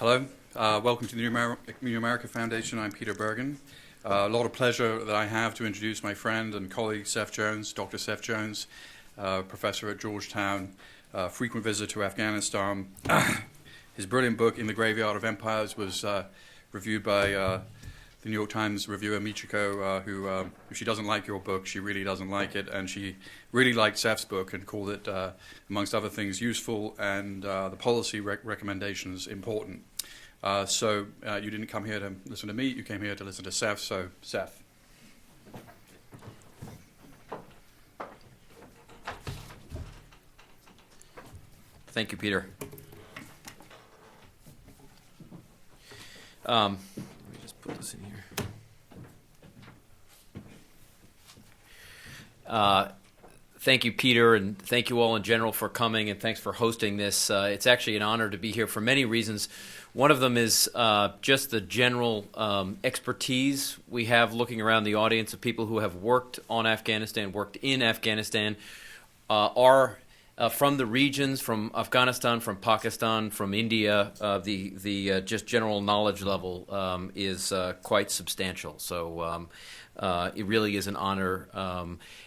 Hello, welcome to the New America Foundation. I'm Peter Bergen. A lot of pleasure that I have to introduce my friend and colleague Seth Jones, Dr. Seth Jones, professor at Georgetown, frequent visitor to Afghanistan. His brilliant book, In the Graveyard of Empires, was reviewed by the New York Times reviewer Michiko, who, if she doesn't like your book, she really doesn't like it, and she really liked Seth's book and called it, amongst other things, useful and the policy recommendations important. So you didn't come here to listen to me, you came here to listen to Seth, so Seth. Thank you, Peter. Let me just put this in here. Thank you, Peter, and thank you all in general for coming, and thanks for hosting this. It's actually an honor to be here for many reasons. One of them is just the general expertise we have looking around the audience of people who have worked on Afghanistan, worked in Afghanistan, are from the regions, from Afghanistan, from Pakistan, from India. The just general knowledge level is quite substantial. So it really is an honor.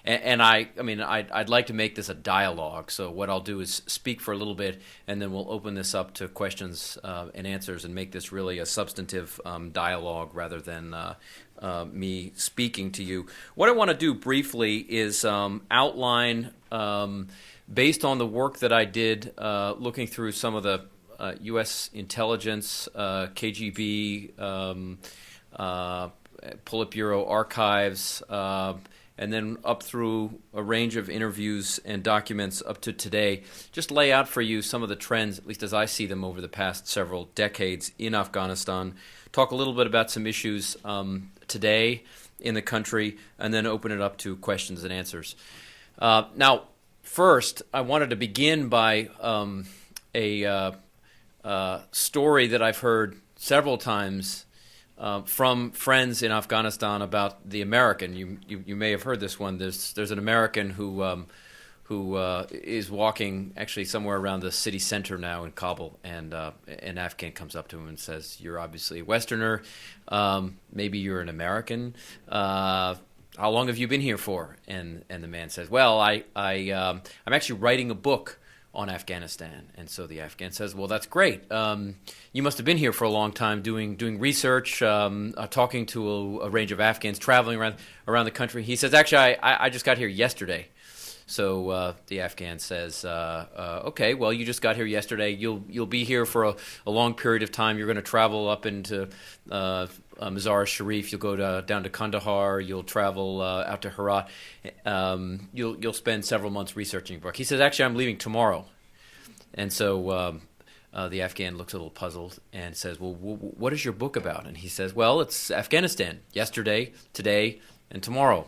And I'd like to make this a dialogue. So what I'll do is speak for a little bit, and then we'll open this up to questions and answers, and make this really a substantive dialogue rather than me speaking to you. What I want to do briefly is outline. Based on the work that I did looking through some of the U.S. intelligence, KGB, Politburo archives, and then up through a range of interviews and documents up to today, just lay out for you some of the trends, at least as I see them over the past several decades in Afghanistan, talk a little bit about some issues today in the country, and then open it up to questions and answers. Now, first, I wanted to begin by a story that I've heard several times from friends in Afghanistan about the American. You may have heard this one. There's an American who is walking actually somewhere around the city center now in Kabul, and an Afghan comes up to him and says, "You're obviously a Westerner. Maybe you're an American. How long have you been here for?" And the man says, "Well, I'm actually writing a book on Afghanistan." And so the Afghan says, "Well, that's great. You must have been here for a long time doing research, talking to a range of Afghans, traveling around the country." He says, "Actually, I just got here yesterday." So the Afghan says, "Okay, well, you just got here yesterday. You'll be here for a long period of time. You're going to travel up into Mazar-e-Sharif. You'll go down to Kandahar. You'll travel out to Herat. You'll spend several months researching your book." He says, "Actually, I'm leaving tomorrow." And so the Afghan looks a little puzzled and says, "Well, what is your book about?" And he says, "Well, it's Afghanistan. Yesterday, today, and tomorrow."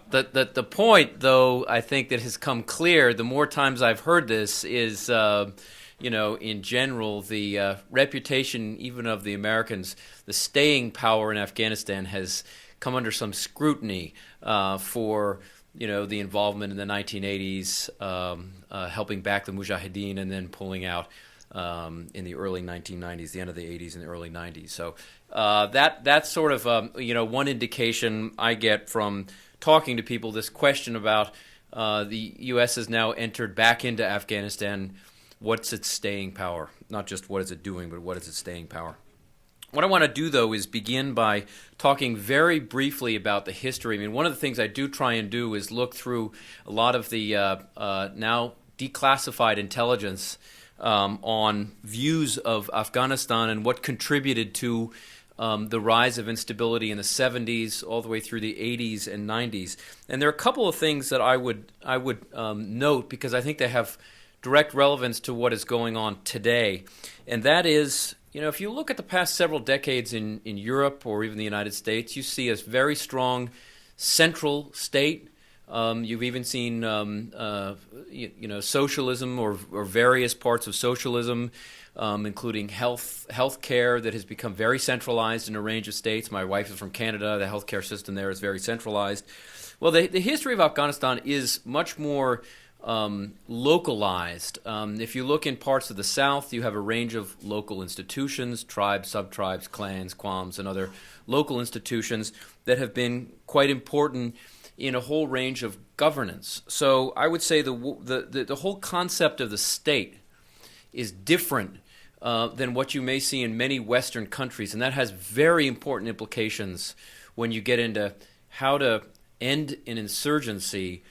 The point, though, I think that has come clear the more times I've heard this is, in general, the reputation even of the Americans, the staying power in Afghanistan has come under some scrutiny for, the involvement in the 1980s, helping back the Mujahideen, and then pulling out in the early 1990s, the end of the 80s and the early 90s. So that's sort of, one indication I get from talking to people, this question about the U.S. has now entered back into Afghanistan. What's its staying power? Not just what is it doing, but what is its staying power? What I want to do, though, is begin by talking very briefly about the history. I mean, one of the things I do try and do is look through a lot of the now declassified intelligence on views of Afghanistan and what contributed to the rise of instability in the 70s all the way through the 80s and 90s. And there are a couple of things that I would note because I think they have direct relevance to what is going on today. And that is, if you look at the past several decades in Europe or even the United States, you see a very strong central state. You've even seen, socialism or various parts of socialism, including health care that has become very centralized in a range of states. My wife is from Canada. The healthcare system there is very centralized. Well, the history of Afghanistan is much more localized. If you look in parts of the South, you have a range of local institutions, tribes, sub-tribes, clans, qualms, and other local institutions that have been quite important in a whole range of governance. So I would say the whole concept of the state is different than what you may see in many Western countries, and that has very important implications when you get into how to end an insurgency,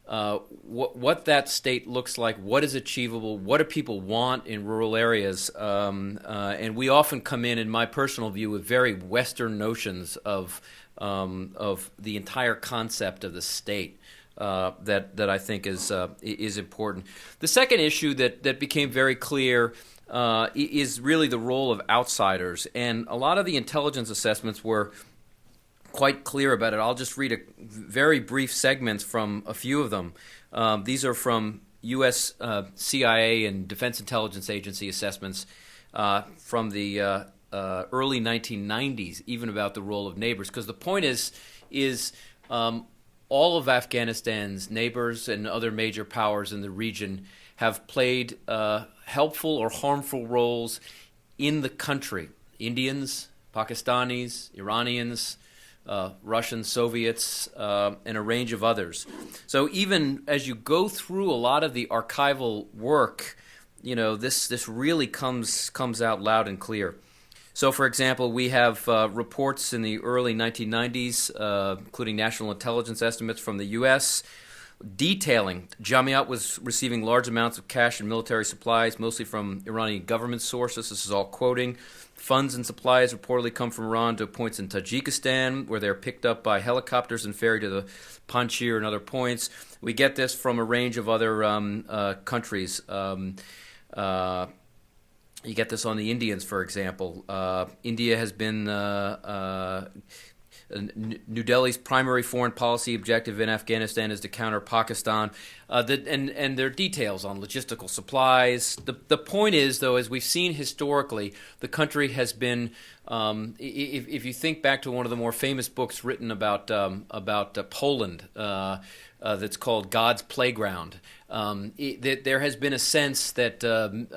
what that state looks like, what is achievable, what do people want in rural areas, and we often come in my personal view, with very Western notions of the entire concept of the state that I think is important. The second issue that became very clear is really the role of outsiders, and a lot of the intelligence assessments were quite clear about it. I'll just read very brief segments from a few of them. These are from U.S. CIA and Defense Intelligence Agency assessments from the early 1990s, even about the role of neighbors. Because the point is all of Afghanistan's neighbors and other major powers in the region have played helpful or harmful roles in the country. Indians, Pakistanis, Iranians, Russians, Soviets, and a range of others. So even as you go through a lot of the archival work, this really comes out loud and clear. So, for example, we have reports in the early 1990s, including national intelligence estimates from the U.S., detailing Jamiat was receiving large amounts of cash and military supplies, mostly from Iranian government sources. This is all quoting. Funds and supplies reportedly come from Iran to points in Tajikistan, where they're picked up by helicopters and ferried to the Panjshir and other points. We get this from a range of other countries. You get this on the Indians, for example. India has been New Delhi's primary foreign policy objective in Afghanistan is to counter Pakistan, and there are details on logistical supplies. The point is, though, as we've seen historically, the country has been, if you think back to one of the more famous books written about Poland, that's called God's Playground, there has been a sense that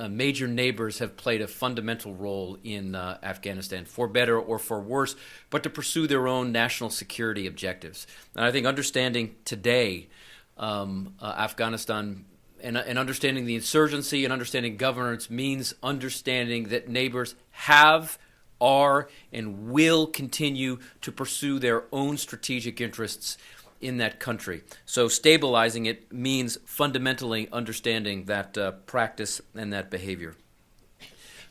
major neighbors have played a fundamental role in Afghanistan, for better or for worse, but to pursue their own national security objectives. And I think understanding today Afghanistan and understanding the insurgency and understanding governance means understanding that neighbors have, are, and will continue to pursue their own strategic interests in that country. So stabilizing it means fundamentally understanding that practice and that behavior.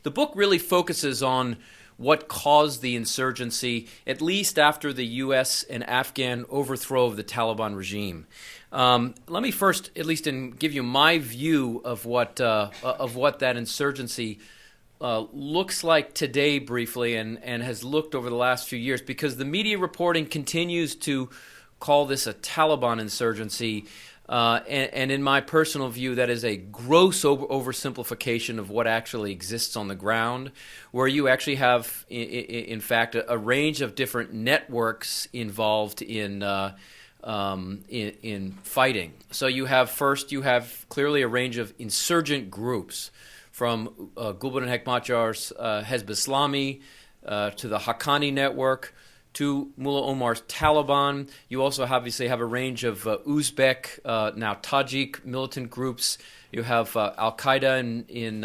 The book really focuses on what caused the insurgency, at least after the U.S. and Afghan overthrow of the Taliban regime. Let me first, at least, give you my view of what that insurgency looks like today briefly and has looked over the last few years, because the media reporting continues to call this a Taliban insurgency, and in my personal view, that is a gross oversimplification of what actually exists on the ground, where you actually have, in fact, a range of different networks involved in fighting. So you have clearly a range of insurgent groups, from Gulbuddin Hekmatjar's Hezb Islami to the Haqqani network, to Mullah Omar's Taliban. You also obviously have a range of Uzbek, now Tajik militant groups. You have Al-Qaeda in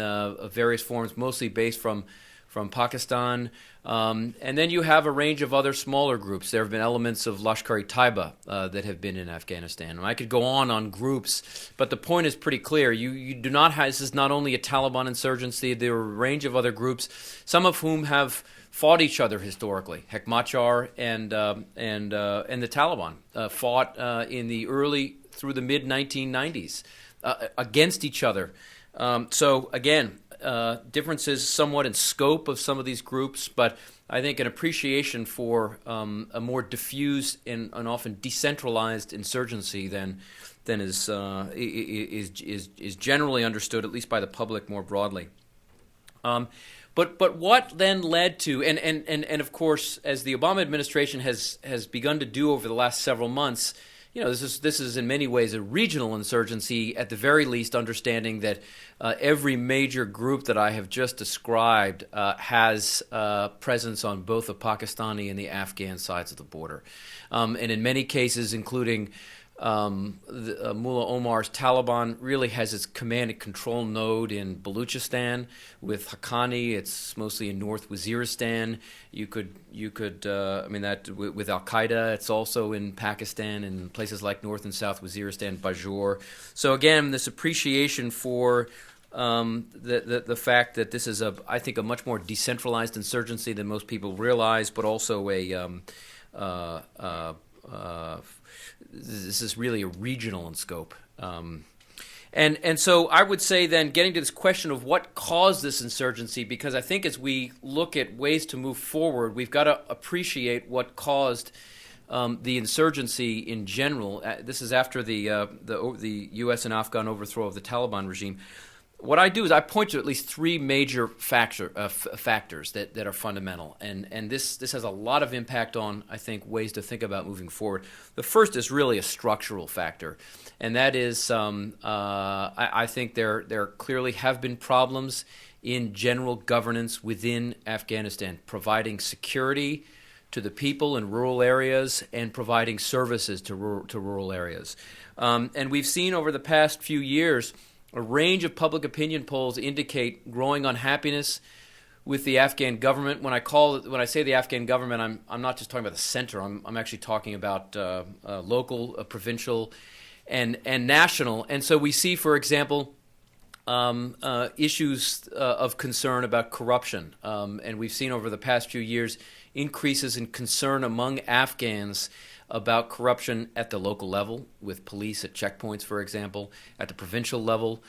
various forms, mostly based from Pakistan. And then you have a range of other smaller groups. There have been elements of Lashkar-e-Taiba that have been in Afghanistan. And I could go on groups, but the point is pretty clear. You do not have, this is not only a Taliban insurgency, there are a range of other groups, some of whom have fought each other historically. Hekmatyar and the Taliban fought in the early through the mid-1990s against each other. So again, differences somewhat in scope of some of these groups, but I think an appreciation for a more diffuse and often decentralized insurgency than is generally understood, at least by the public more broadly. But what then led to, and of course, as the Obama administration has begun to do over the last several months, this is in many ways a regional insurgency, at the very least, understanding that every major group that I have just described has presence on both the Pakistani and the Afghan sides of the border. And in many cases, including Mullah Omar's Taliban, really has its command and control node in Baluchistan. With Haqqani, it's mostly in North Waziristan. You could that with Al Qaeda, it's also in Pakistan and places like North and South Waziristan, Bajor. So again, this appreciation for the fact that this is I think a much more decentralized insurgency than most people realize, but also this is really a regional in scope. And so I would say then, getting to this question of what caused this insurgency, because I think as we look at ways to move forward, we've got to appreciate what caused the insurgency in general. This is after the U.S. and Afghan overthrow of the Taliban regime. What I do is I point to at least three major factors that are fundamental, and this has a lot of impact on, I think, ways to think about moving forward. The first is really a structural factor, and that is I think there clearly have been problems in general governance within Afghanistan, providing security to the people in rural areas and providing services to rural areas. And we've seen over the past few years a range of public opinion polls indicate growing unhappiness with the Afghan government. When I say the Afghan government, I'm not just talking about the center. I'm actually talking about local, provincial, and national. And so we see, for example, issues of concern about corruption, and we've seen over the past few years increases in concern among Afghans about corruption at the local level, with police at checkpoints, for example, at the provincial level,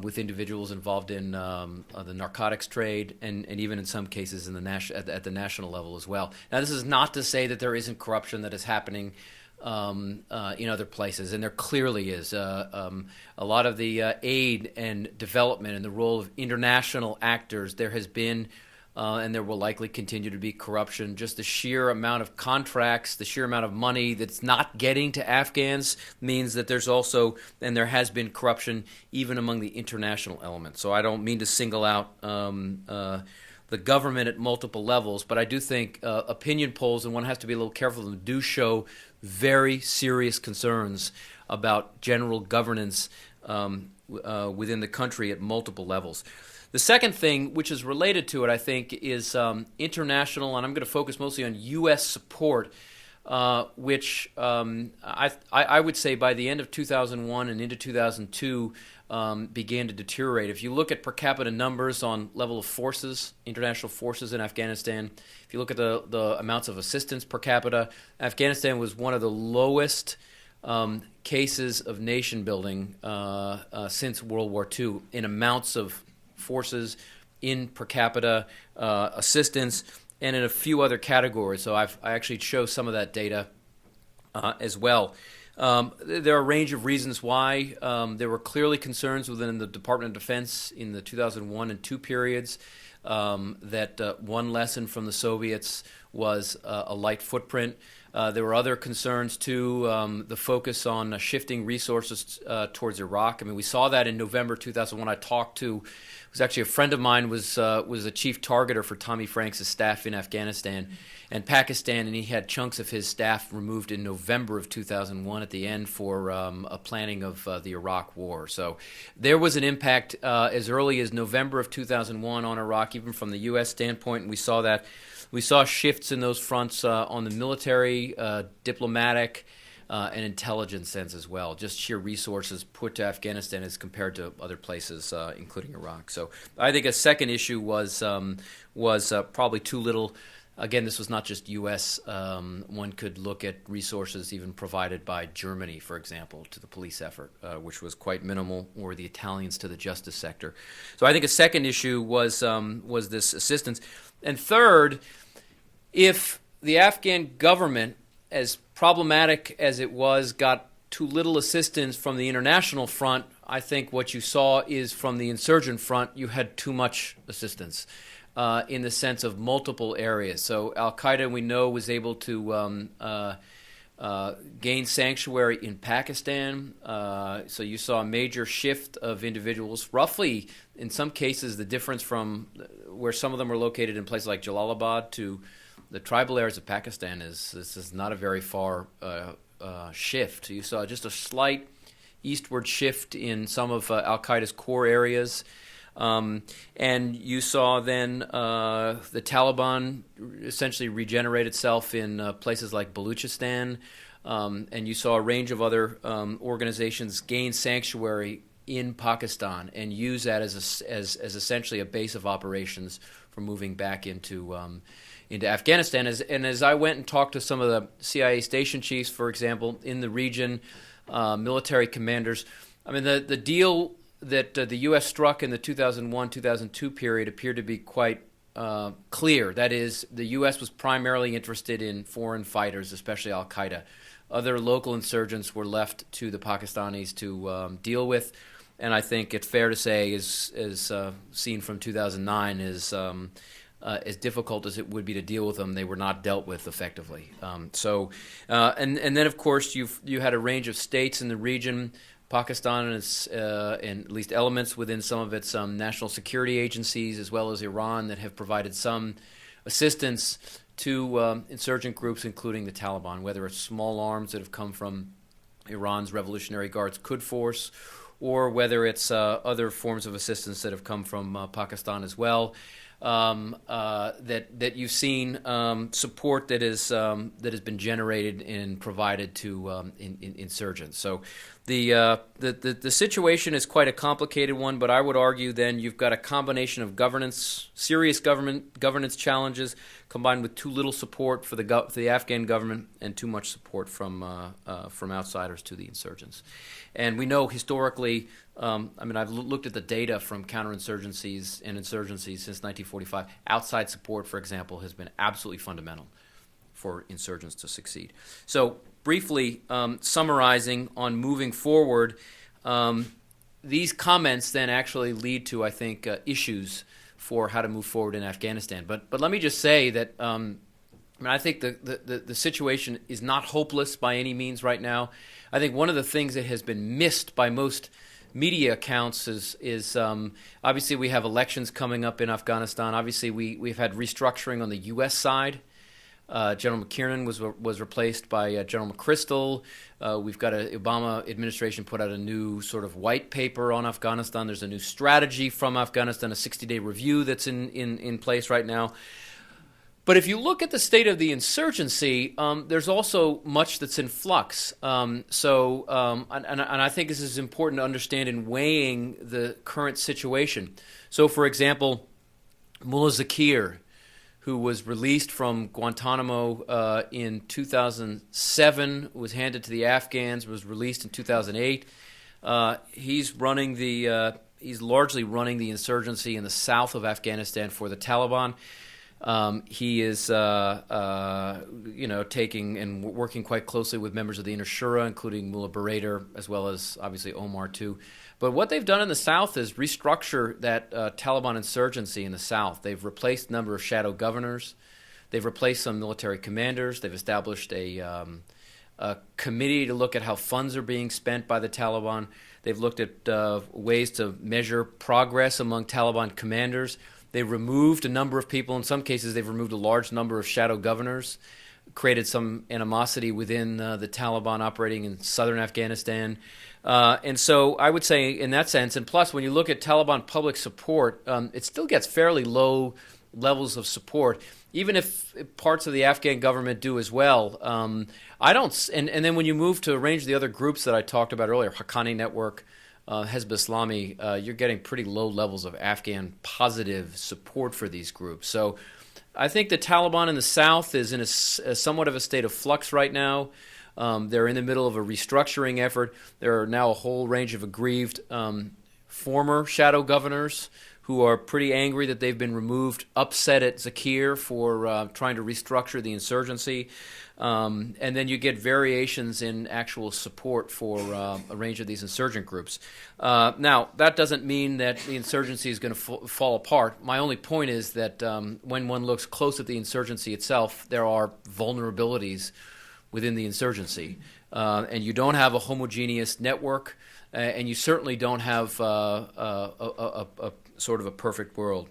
with individuals involved in the narcotics trade, and even in some cases at the national level as well. Now, this is not to say that there isn't corruption that is happening in other places, and there clearly is. A lot of the aid and development and the role of international actors, there has been and there will likely continue to be corruption. Just the sheer amount of contracts, the sheer amount of money that's not getting to Afghans means that there's also, and there has been corruption even among the international elements. So I don't mean to single out the government at multiple levels, but I do think opinion polls, and one has to be a little careful, do show very serious concerns about general governance within the country at multiple levels. The second thing, which is related to it, I think, is international, and I'm going to focus mostly on U.S. support, which I would say by the end of 2001 and into 2002 began to deteriorate. If you look at per capita numbers on level of forces, international forces in Afghanistan, if you look at the amounts of assistance per capita, Afghanistan was one of the lowest cases of nation building since World War II in amounts of forces, in per capita assistance, and in a few other categories. So I actually show some of that data as well. There are a range of reasons why. There were clearly concerns within the Department of Defense in the 2001 and 2 periods that one lesson from the Soviets was a light footprint. There were other concerns, too, the focus on shifting resources towards Iraq. I mean, we saw that in November 2001. I talked to, it was actually a friend of mine, was a chief targeter for Tommy Franks' staff in Afghanistan and Pakistan, and he had chunks of his staff removed in November of 2001 at the end for a planning of the Iraq war. So there was an impact as early as November of 2001 on Iraq, even from the U.S. standpoint, and we saw that. We saw shifts in those fronts on the military, diplomatic, and intelligence sense as well. Just sheer resources put to Afghanistan as compared to other places, including Iraq. So I think a second issue was probably too little. Again, this was not just U.S. One could look at resources even provided by Germany, for example, to the police effort, which was quite minimal, or the Italians to the justice sector. So I think a second issue was this assistance. And third, if the Afghan government, as problematic as it was, got too little assistance from the international front, I think what you saw is from the insurgent front, you had too much assistance in the sense of multiple areas. So Al-Qaeda, we know, was able to gained sanctuary in Pakistan. So you saw a major shift of individuals. Roughly, in some cases, the difference from where some of them were located in places like Jalalabad to the tribal areas of Pakistan is not a very far shift. You saw just a slight eastward shift in some of al-Qaeda's core areas. And you saw then the Taliban essentially regenerate itself in places like Baluchistan, and you saw a range of other organizations gain sanctuary in Pakistan and use that as essentially a base of operations for moving back into Afghanistan. As I went and talked to some of the CIA station chiefs, for example, in the region, military commanders, I mean the deal that the U.S. struck in the 2001-2002 period appeared to be quite clear. That is, the U.S. was primarily interested in foreign fighters, especially al-Qaeda. Other local insurgents were left to the Pakistanis to deal with, and I think it's fair to say, as seen from 2009, as difficult as it would be to deal with them, they were not dealt with effectively. And then, of course, you had a range of states in the region. Pakistan and at least elements within some of its national security agencies, as well as Iran, that have provided some assistance to insurgent groups, including the Taliban, whether it's small arms that have come from Iran's Revolutionary Guard's Quds Force, or whether it's other forms of assistance that have come from Pakistan as well. That you've seen support that has been generated and provided to insurgents. So the situation is quite a complicated one, but I would argue then you've got a combination of serious governance challenges, combined with too little support for the Afghan government and too much support from outsiders to the insurgents. And we know historically, I've looked at the data from counterinsurgencies and insurgencies since 1945. Outside support, for example, has been absolutely fundamental for insurgents to succeed. So briefly summarizing on moving forward, these comments then actually lead to, I think, issues for how to move forward in Afghanistan. But let me just say that I think the situation is not hopeless by any means right now. I think one of the things that has been missed by most media accounts is obviously we have elections coming up in Afghanistan. Obviously we've had restructuring on the U.S. side. General McKiernan was replaced by General McChrystal. We've got an Obama administration put out a new sort of white paper on Afghanistan. There's a new strategy from Afghanistan, a 60-day review that's in place right now. But if you look at the state of the insurgency, there's also much that's in flux. And I think this is important to understand in weighing the current situation. So, for example, Mullah Zakir, who was released from Guantanamo in 2007, was handed to the Afghans, was released in 2008. He's largely running the insurgency in the south of Afghanistan for the Taliban. He is, taking and working quite closely with members of the Inner Shura, including Mullah Barader, as well as obviously Omar too. But what they've done in the south is restructure that Taliban insurgency in the south. They've replaced a number of shadow governors. They've replaced some military commanders. They've established a committee to look at how funds are being spent by the Taliban. They've looked at ways to measure progress among Taliban commanders. They removed a number of people. In some cases, they've removed a large number of shadow governors, created some animosity within the Taliban operating in southern Afghanistan. And so I would say in that sense, and plus when you look at Taliban public support, it still gets fairly low levels of support, even if parts of the Afghan government do as well. And then when you move to a range of the other groups that I talked about earlier, Haqqani Network, Hezb Islami, you're getting pretty low levels of Afghan positive support for these groups. So I think the Taliban in the south is in a somewhat of a state of flux right now. They're in the middle of a restructuring effort. There are now a whole range of aggrieved former shadow governors who are pretty angry that they've been removed, upset at Zakir for trying to restructure the insurgency. And then you get variations in actual support for a range of these insurgent groups. Now, that doesn't mean that the insurgency is going to fall apart. My only point is that when one looks close at the insurgency itself, there are vulnerabilities within the insurgency. And you don't have a homogeneous network, and you certainly don't have a sort of a perfect world.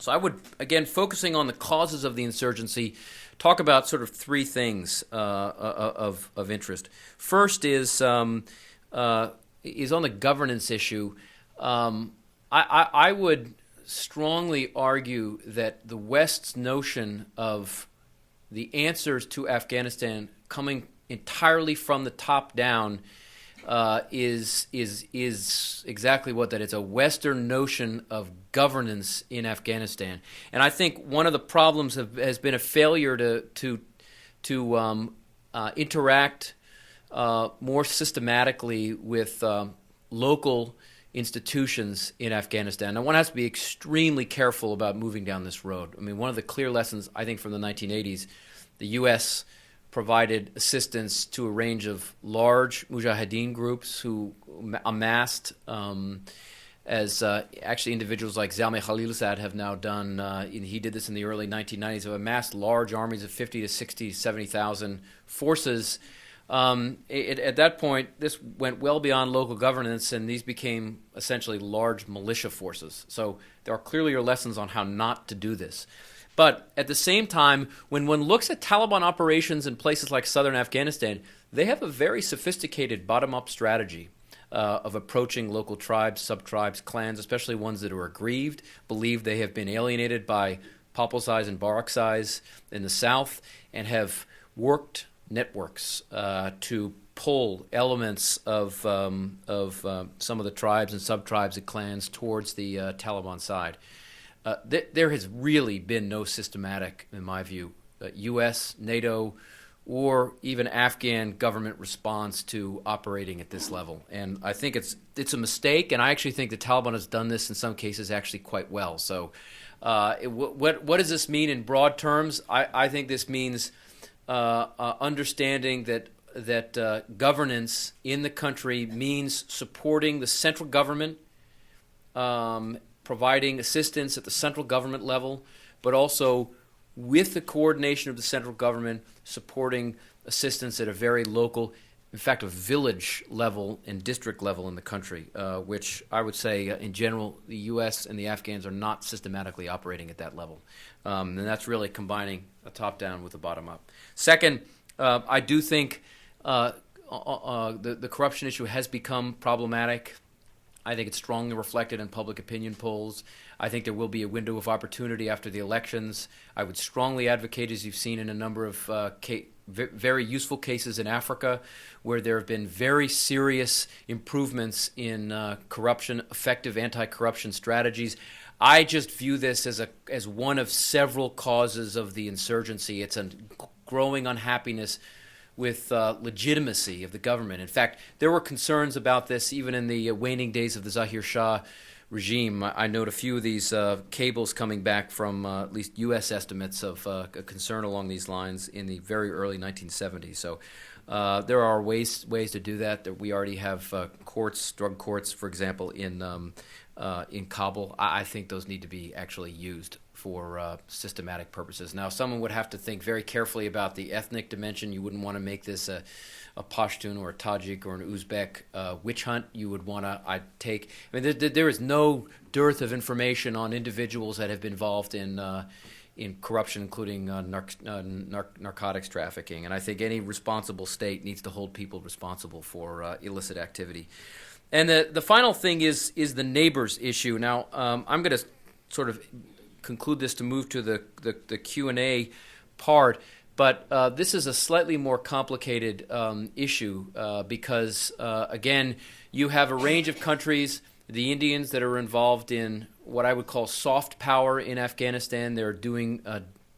So I would, again, focusing on the causes of the insurgency, talk about sort of three things of interest. First is on the governance issue. I would strongly argue that the West's notion of the answers to Afghanistan coming entirely from the top down is exactly what that is, a Western notion of governance in Afghanistan. And I think one of the problems has been a failure to interact more systematically with local institutions in Afghanistan. Now, one has to be extremely careful about moving down this road. I mean, one of the clear lessons, I think, from the 1980s, the U.S. provided assistance to a range of large mujahideen groups who amassed, as actually individuals like Zalmay Khalilzad have now done. He did this in the early 1990s, have amassed large armies of 50 to 60, 70,000 forces. At that point, this went well beyond local governance, and these became essentially large militia forces. So there are clearly lessons on how not to do this. But at the same time, when one looks at Taliban operations in places like southern Afghanistan, they have a very sophisticated bottom-up strategy of approaching local tribes, sub-tribes, clans, especially ones that are aggrieved, believe they have been alienated by Popalzais and Barakzais in the south, and have worked networks to pull elements of some of the tribes and sub-tribes and clans towards the Taliban side. There has really been no systematic, in my view, U.S., NATO, or even Afghan government response to operating at this level. And I think it's a mistake, and I actually think the Taliban has done this in some cases actually quite well. So what does this mean in broad terms? I think this means understanding that governance in the country means supporting the central government, providing assistance at the central government level, but also with the coordination of the central government, supporting assistance at a very local, in fact, a village level and district level in the country, which I would say, in general, the U.S. and the Afghans are not systematically operating at that level. And that's really combining a top-down with a bottom-up. Second, I do think the corruption issue has become problematic. I think it's strongly reflected in public opinion polls. I think there will be a window of opportunity after the elections. I would strongly advocate, as you've seen in a number of very useful cases in Africa, where there have been very serious improvements in corruption, effective anti-corruption strategies. I just view this as one of several causes of the insurgency. It's a growing unhappiness with legitimacy of the government. In fact, there were concerns about this even in the waning days of the Zahir Shah regime. I note a few of these cables coming back from at least U.S. estimates of a concern along these lines in the very early 1970s. So there are ways to do that. That we already have courts, drug courts, for example, in Kabul. I think those need to be actually used for systematic purposes. Now, someone would have to think very carefully about the ethnic dimension. You wouldn't want to make this a Pashtun or a Tajik or an Uzbek witch hunt. You would want to, there is no dearth of information on individuals that have been involved in corruption, including narcotics trafficking. And I think any responsible state needs to hold people responsible for illicit activity. And the final thing is the neighbors issue. Now, I'm going to sort of conclude this to move to the Q&A part, but this is a slightly more complicated issue because, again, you have a range of countries, the Indians that are involved in what I would call soft power in Afghanistan. They're doing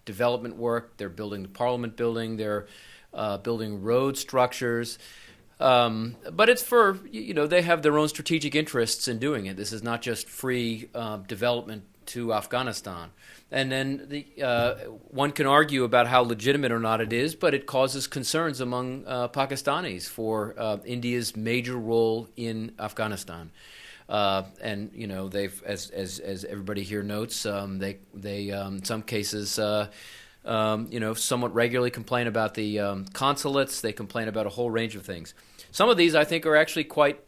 development work. They're building the parliament building. They're building road structures. But it's for, they have their own strategic interests in doing it. This is not just free development to Afghanistan. And then one can argue about how legitimate or not it is, but it causes concerns among Pakistanis for India's major role in Afghanistan. And they've, as everybody here notes, they in some cases somewhat regularly complain about the consulates. They complain about a whole range of things. Some of these, I think, are actually quite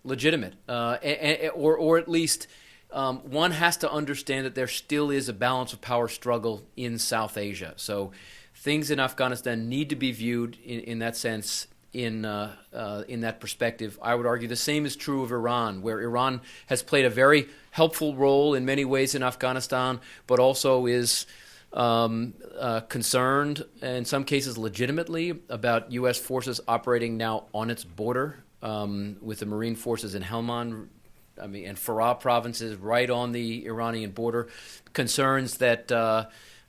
legitimate, or at least one has to understand that there still is a balance of power struggle in South Asia. So things in Afghanistan need to be viewed in that sense, in that perspective. I would argue the same is true of Iran, where Iran has played a very helpful role in many ways in Afghanistan, but also is concerned, in some cases legitimately, about U.S. forces operating now on its border, with the Marine forces in Helmand, and Farah provinces right on the Iranian border. Concerns that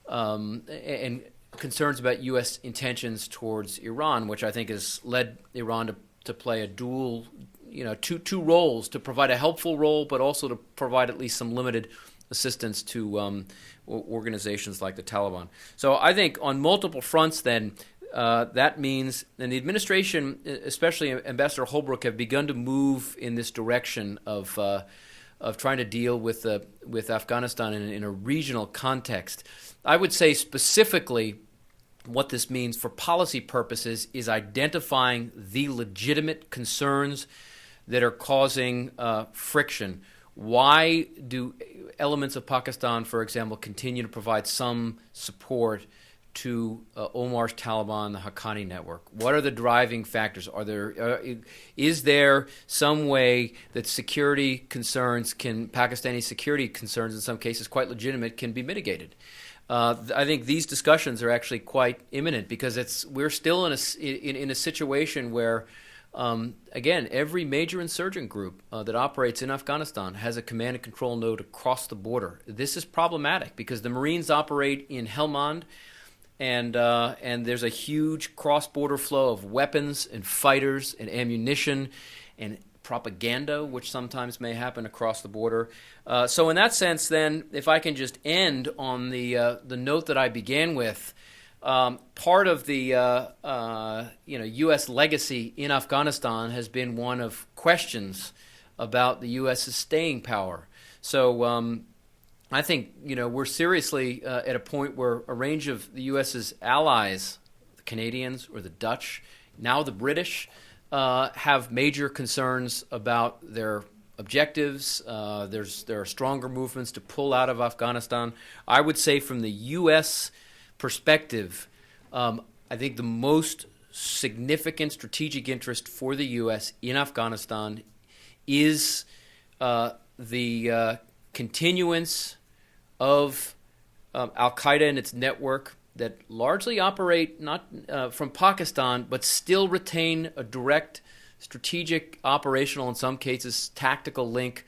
and concerns about U.S. intentions towards Iran, which I think has led Iran to play a dual, two roles: to provide a helpful role, but also to provide at least some limited assistance to organizations like the Taliban. So I think on multiple fronts, then. That means, and the administration, especially Ambassador Holbrooke, have begun to move in this direction of trying to deal with Afghanistan in a regional context. I would say specifically what this means for policy purposes is identifying the legitimate concerns that are causing friction. Why do elements of Pakistan, for example, continue to provide some support to Omar's Taliban, the Haqqani network? What are the driving factors? Is there some way that Pakistani security concerns, in some cases quite legitimate, can be mitigated? I think these discussions are actually quite imminent, because we're still in a situation where, again, every major insurgent group that operates in Afghanistan has a command and control node across the border. This is problematic because the Marines operate in Helmand, and there's a huge cross-border flow of weapons and fighters and ammunition and propaganda, which sometimes may happen across the border. So in that sense, then, if I can just end on the note that I began with, part of the U.S. legacy in Afghanistan has been one of questions about the U.S.'s staying power. So I think we're seriously at a point where a range of the U.S.'s allies, the Canadians or the Dutch, now the British, have major concerns about their objectives. There are stronger movements to pull out of Afghanistan. I would say from the U.S. perspective, I think the most significant strategic interest for the U.S. in Afghanistan is the continuance of al-Qaeda and its network that largely operate not from Pakistan, but still retain a direct strategic, operational, in some cases tactical link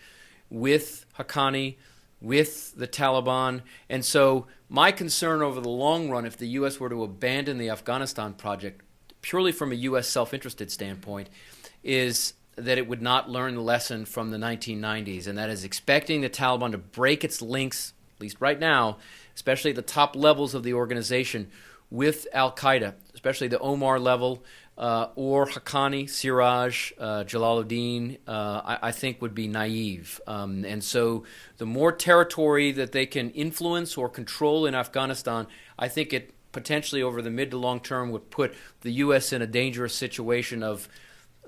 with Haqqani, with the Taliban. And so my concern over the long run, if the U.S. were to abandon the Afghanistan project, purely from a U.S. self-interested standpoint, is that it would not learn the lesson from the 1990s, and that is expecting the Taliban to break its links, at least right now, especially at the top levels of the organization, with al-Qaeda, especially the Omar level, or Haqqani, Siraj, Jalaluddin, I think would be naive. And so the more territory that they can influence or control in Afghanistan, I think it potentially over the mid to long term would put the U.S. in a dangerous situation of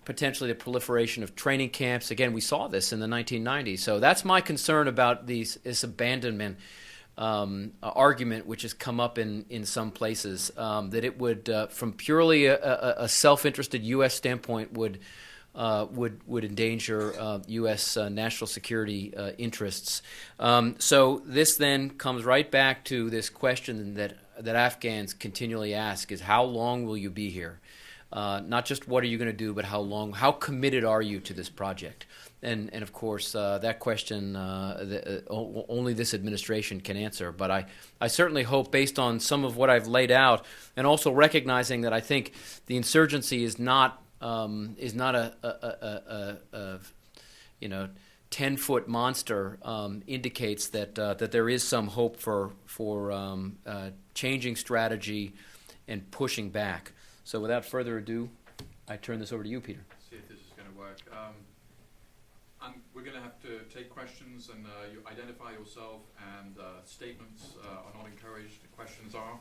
potentially the proliferation of training camps. Again, we saw this in the 1990s. So that's my concern about this abandonment argument, which has come up in some places, that it would, from purely a self-interested U.S. standpoint, would endanger U.S. National security interests. So this then comes right back to this question that Afghans continually ask: is how long will you be here? Not just what are you going to do, but how long? How committed are you to this project? And of course, that question only this administration can answer. But I certainly hope, based on some of what I've laid out, and also recognizing that I think the insurgency is not a 10-foot monster, indicates that there is some hope for changing strategy and pushing back. So without further ado, I turn this over to you, Peter. See if this is going to work. We're going to have to take questions, and you identify yourself, and statements are not encouraged. each of the questions are.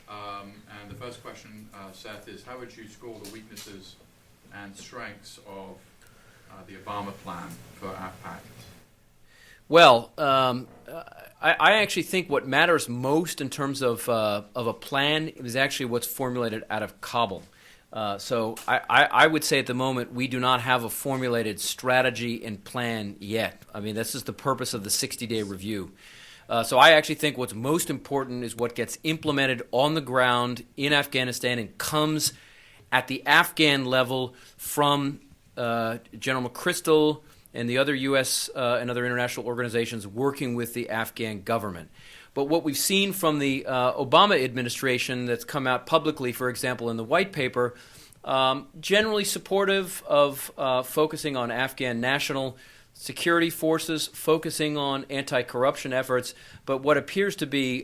And the first question, Seth, is how would you score the weaknesses and strengths of the Obama plan for AFPAC? Well, I actually think what matters most in terms of a plan is actually what's formulated out of Kabul. So I would say at the moment we do not have a formulated strategy and plan yet. I mean, this is the purpose of the 60-day review. So I actually think what's most important is what gets implemented on the ground in Afghanistan and comes at the Afghan level from General McChrystal and the other U.S. And other international organizations working with the Afghan government. But what we've seen from the Obama administration that's come out publicly, for example, in the white paper, generally supportive of focusing on Afghan national security forces, focusing on anti-corruption efforts. But what appears to be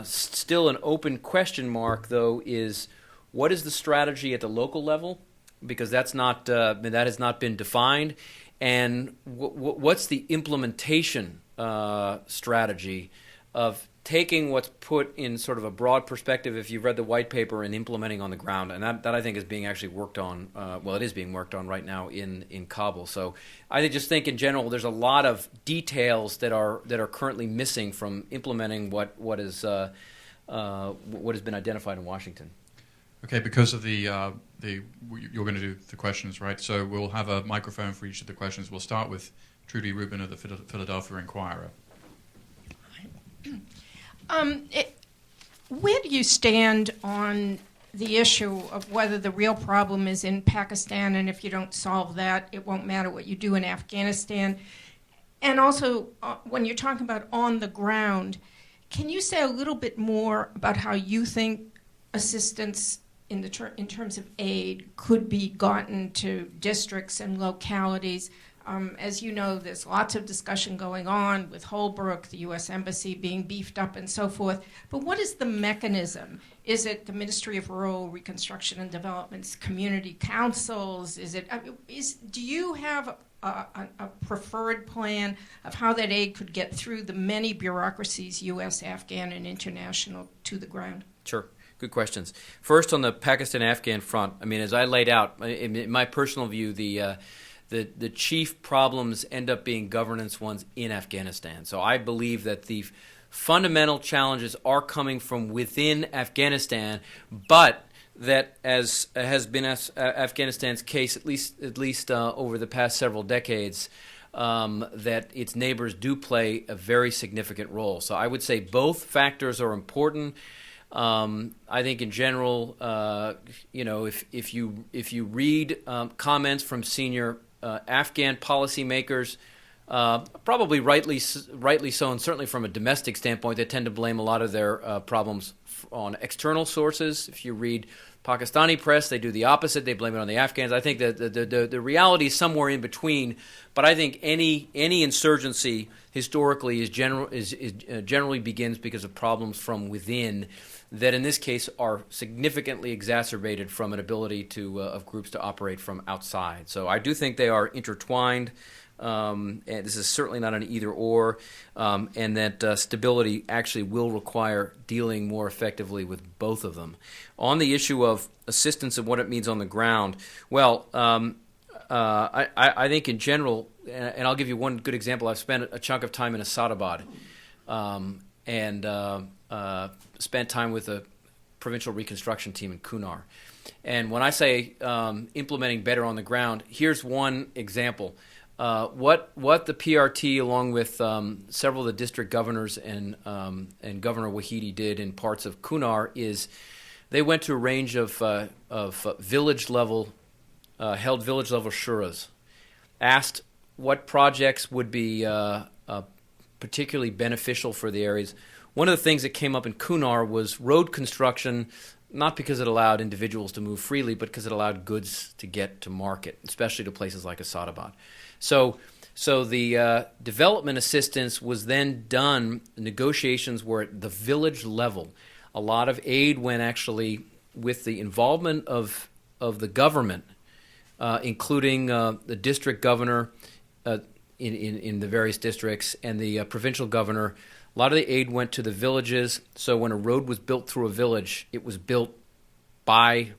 still an open question mark, though, is what is the strategy at the local level? Because that has not been defined. And what's the implementation strategy of taking what's put in sort of a broad perspective, if you've read the white paper, and implementing on the ground? And that I think is being actually worked on, it is being worked on right now in Kabul. So I just think in general there's a lot of details that are currently missing from implementing what has been identified in Washington. Okay, because of you're going to do the questions, right? So we'll have a microphone for each of the questions. We'll start with Trudy Rubin of the Philadelphia Inquirer. Where do you stand on the issue of whether the real problem is in Pakistan, and if you don't solve that, it won't matter what you do in Afghanistan? And also, when you're talking about on the ground, can you say a little bit more about how you think assistance in terms of aid could be gotten to districts and localities? As you know, there's lots of discussion going on with Holbrooke, the U.S. Embassy being beefed up and so forth. But what is the mechanism? Is it the Ministry of Rural Reconstruction and Development's community councils? Do you have a preferred plan of how that aid could get through the many bureaucracies, U.S., Afghan, and international, to the ground? Sure. Good questions. First, on the Pakistan-Afghan front, I mean, as I laid out, in my personal view, the chief problems end up being governance ones in Afghanistan. So I believe that the fundamental challenges are coming from within Afghanistan, but that, as has been Afghanistan's case, at least over the past several decades, that its neighbors do play a very significant role. So I would say both factors are important. I think in general, if you read comments from senior Afghan policymakers, probably rightly so, and certainly from a domestic standpoint, they tend to blame a lot of their problems on external sources. If you read Pakistani press, they do the opposite. They blame it on the Afghans. I think that the reality is somewhere in between. But I think any insurgency historically generally begins because of problems from within, that in this case are significantly exacerbated from an ability of groups to operate from outside. So I do think they are intertwined, and this is certainly not an either-or, and that stability actually will require dealing more effectively with both of them. On the issue of assistance and what it means on the ground, well, I think in general, and I'll give you one good example. I've spent a chunk of time in Asadabad, and spent time with the provincial reconstruction team in Kunar. And when I say implementing better on the ground, here's one example. What the PRT, along with several of the district governors and Governor Wahidi, did in parts of Kunar is they went to a range of village level, held village level shuras, asked what projects would be particularly beneficial for the areas. One of the things that came up in Kunar was road construction, not because it allowed individuals to move freely, but because it allowed goods to get to market, especially to places like Asadabad. So the development assistance was then done, negotiations were at the village level. A lot of aid went actually with the involvement of the government, including the district governor in the various districts and the provincial governor, A lot of the aid went to the villages. So when a road was built through a village, it was built by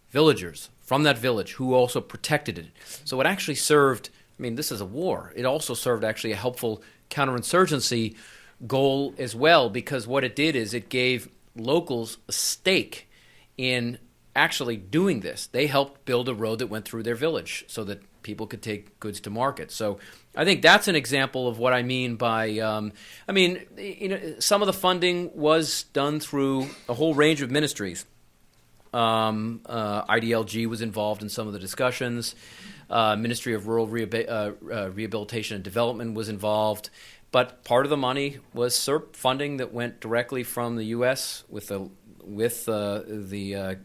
villagers from that village who also protected it. So it actually served, I mean, this is a war. It also served actually a helpful counterinsurgency goal as well, because what it did is it gave locals a stake in actually doing this. They helped build a road that went through their village so that people could take goods to market. So I think that's an example of what I mean by, some of the funding was done through a whole range of ministries. IDLG was involved in some of the discussions. Ministry of Rural Rehabilitation and Development was involved. But part of the money was SERP funding that went directly from the U.S. with the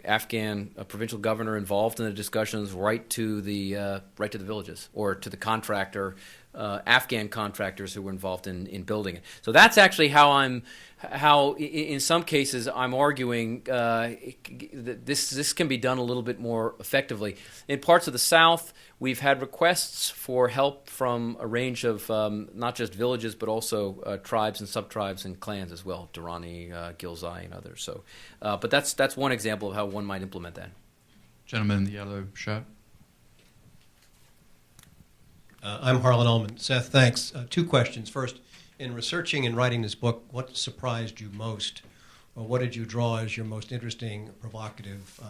Afghan provincial governor involved in the discussions right to the villages, or to the contractor, Afghan contractors who were involved in building it. So that's actually how in some cases I'm arguing that this can be done a little bit more effectively. In parts of the South, we've had requests for help from a range of not just villages, but also tribes and sub-tribes and clans as well, Durrani, Gilzai, and others. So, but that's one example of how one might implement that. Gentleman in the yellow shirt. I'm Harlan Ullman. Seth, thanks. Two questions. First, in researching and writing this book, what surprised you most, or what did you draw as your most interesting, provocative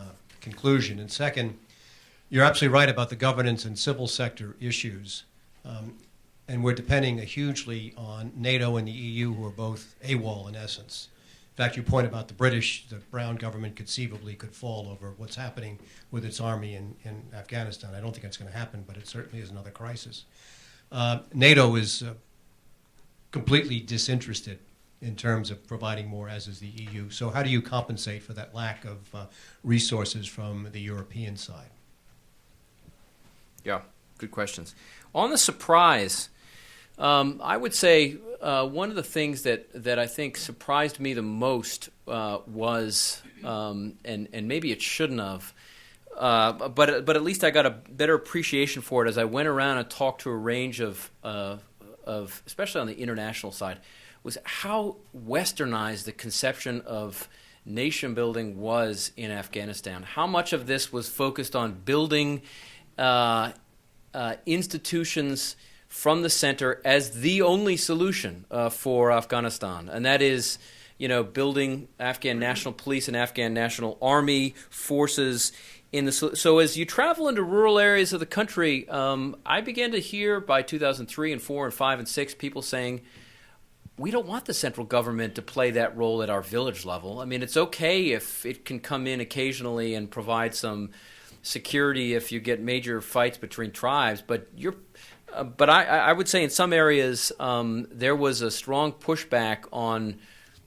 conclusion? And second, you're absolutely right about the governance and civil sector issues, and we're depending hugely on NATO and the EU, who are both AWOL in essence. In fact, you point about the Brown government conceivably could fall over what's happening with its army in Afghanistan. I don't think it's going to happen, but it certainly is another crisis. NATO is completely disinterested in terms of providing more, as is the EU. So how do you compensate for that lack of resources from the European side? Yeah, good questions. On the surprise, I would say one of the things that I think surprised me the most was, and maybe it shouldn't have, but at least I got a better appreciation for it as I went around and talked to a range of especially on the international side, was how westernized the conception of nation building was in Afghanistan. How much of this was focused on building institutions from the center as the only solution for Afghanistan, and that is, building Afghan national police and Afghan national army forces. So as you travel into rural areas of the country, I began to hear by 2003 and 4 and 5 and 6 people saying, we don't want the central government to play that role at our village level. I mean, it's okay if it can come in occasionally and provide some security if you get major fights between tribes, but I would say in some areas there was a strong pushback on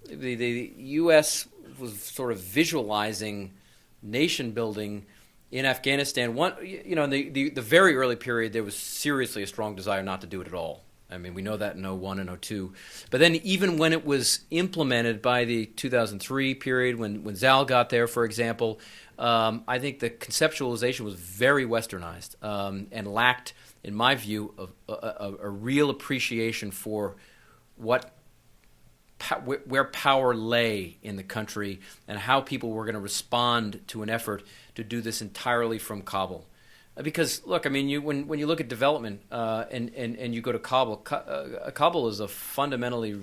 the U.S. was sort of visualizing nation building in Afghanistan. In the very early period, there was seriously a strong desire not to do it at all. I mean, we know that in 01 and 02. But then even when it was implemented by the 2003 period, when Zal got there, for example, I think the conceptualization was very westernized and lacked, in my view, a real appreciation for where power lay in the country and how people were going to respond to an effort to do this entirely from Kabul. Because look, I mean, when you look at development and you go to Kabul, Kabul is a fundamentally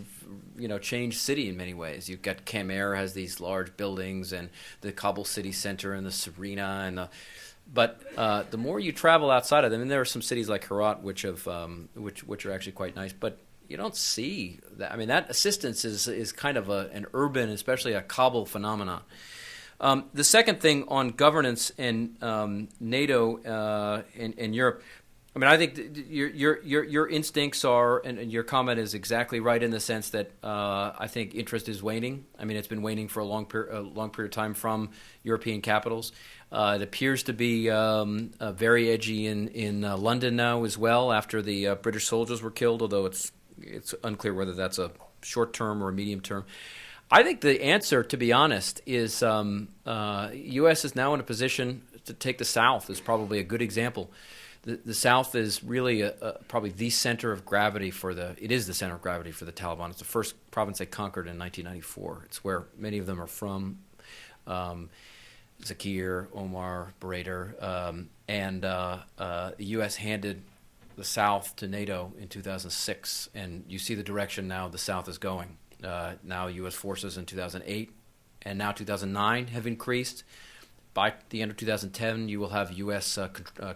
changed city in many ways. You've got Khmer has these large buildings, and the Kabul city center, and the Serena, but the more you travel outside of them, and there are some cities like Herat which are actually quite nice, but you don't see that. I mean, that assistance is kind of an urban, especially a Kabul phenomenon. The second thing on governance and NATO and Europe, I mean, I think your instincts are, and your comment is exactly right in the sense that I think interest is waning. I mean, it's been waning for a long period of time from European capitals. It appears to be very edgy in London now as well, after the British soldiers were killed, although it's unclear whether that's a short term or a medium term. I think the answer, to be honest, is U.S. is now in a position to take the South is probably a good example. the South is really probably the center of gravity it is the center of gravity for the Taliban. It's the first province they conquered in 1994. It's where many of them are from. Zakir, Omar, Barater, and the U.S. handed the South to NATO in 2006, and you see the direction now the South is going. Now U.S. forces in 2008 and now 2009 have increased. By the end of 2010, you will have U.S.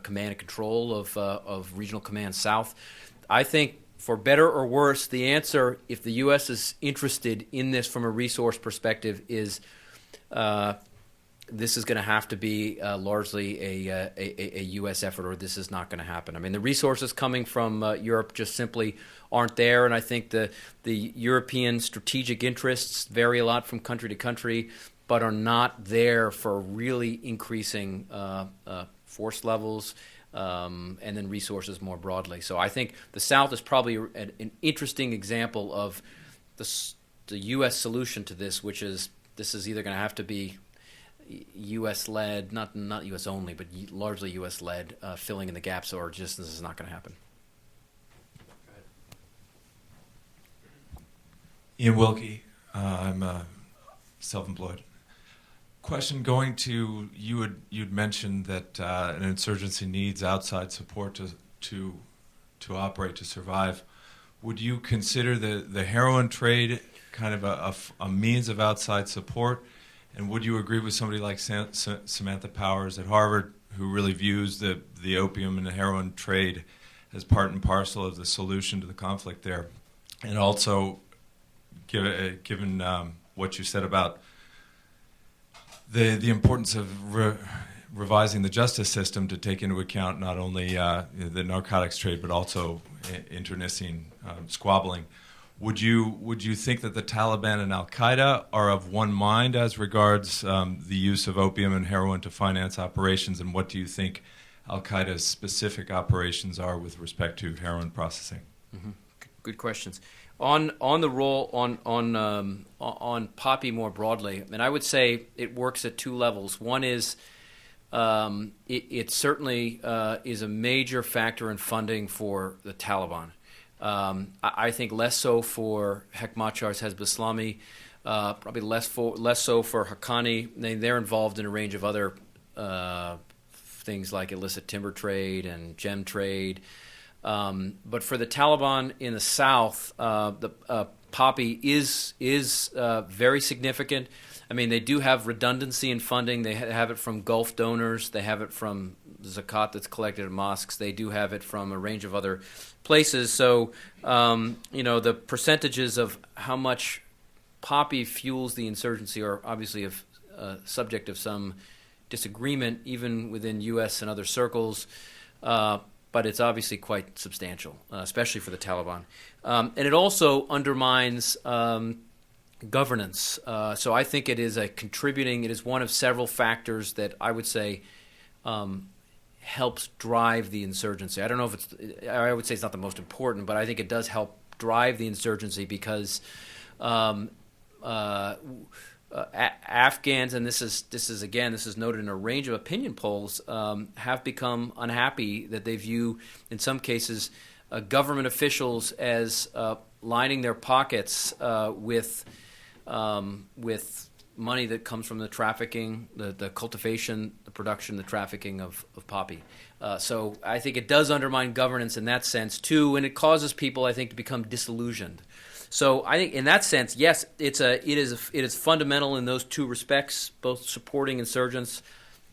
Command and control of Regional Command South. I think, for better or worse, the answer, if the U.S. is interested in this from a resource perspective, is this is going to have to be largely a U.S. effort, or this is not going to happen. I mean, the resources coming from Europe just simply aren't there, and I think the European strategic interests vary a lot from country to country, but are not there for really increasing force levels and then resources more broadly. So I think the South is probably an interesting example of the U.S. solution to this, which is this is either going to have to be U.S.-led, not U.S. only, but largely U.S.-led, filling in the gaps, or just this is not going to happen. Ian Wilkie, I'm self-employed. Question going to you. You'd mentioned that an insurgency needs outside support to operate, to survive. Would you consider the heroin trade kind of a means of outside support? And would you agree with somebody like Samantha Powers at Harvard, who really views the opium and the heroin trade as part and parcel of the solution to the conflict there? And also, given what you said about the importance of revising the justice system to take into account not only the narcotics trade but also internecine squabbling, would you think that the Taliban and Al-Qaeda are of one mind as regards the use of opium and heroin to finance operations, and what do you think Al-Qaeda's specific operations are with respect to heroin processing? Mm-hmm. Good questions. On the role on poppy more broadly, I mean, I would say it works at two levels. One is it certainly is a major factor in funding for the Taliban. I think less so for Hekmachar's Hezb Islami, probably less so for Haqqani. They're involved in a range of other things like illicit timber trade and gem trade. But for the Taliban in the South, the poppy is very significant. I mean, they do have redundancy in funding. They have it from Gulf donors. They have it from zakat that's collected at mosques. They do have it from a range of other places. So, the percentages of how much poppy fuels the insurgency are obviously subject of some disagreement, even within U.S. and other circles. But it's obviously quite substantial, especially for the Taliban. And it also undermines governance. So I think it is it is one of several factors that I would say helps drive the insurgency. I don't know if I would say it's not the most important, but I think it does help drive the insurgency because Afghans, and this is noted in a range of opinion polls, have become unhappy that they view, in some cases, government officials as lining their pockets with money that comes from the trafficking, the cultivation, the production, the trafficking of poppy. So I think it does undermine governance in that sense too, and it causes people, I think, to become disillusioned. So I think in that sense, yes, it is fundamental in those two respects, both supporting insurgents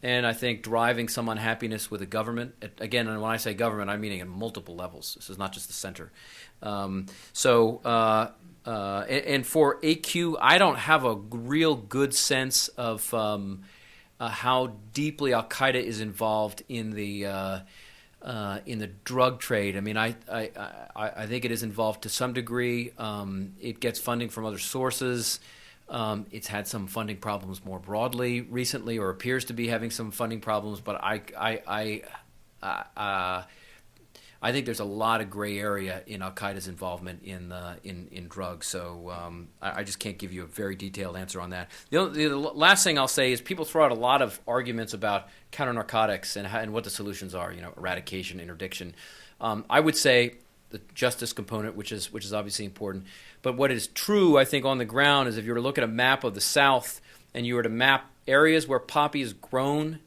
and I think driving some unhappiness with the government. Again, and when I say government, I'm meaning at multiple levels. This is not just the center. And for AQ, I don't have a real good sense of how deeply Al-Qaeda is involved in the drug trade. I mean, I think it is involved to some degree. It gets funding from other sources. It's had some funding problems more broadly recently, or appears to be having some funding problems. But I think there's a lot of gray area in Al-Qaeda's involvement in drugs. So I just can't give you a very detailed answer on that. The last thing I'll say is people throw out a lot of arguments about counter-narcotics and what the solutions are, eradication, interdiction. I would say the justice component, which is obviously important. But what is true, I think, on the ground is if you were to look at a map of the South and you were to map areas where poppy is grown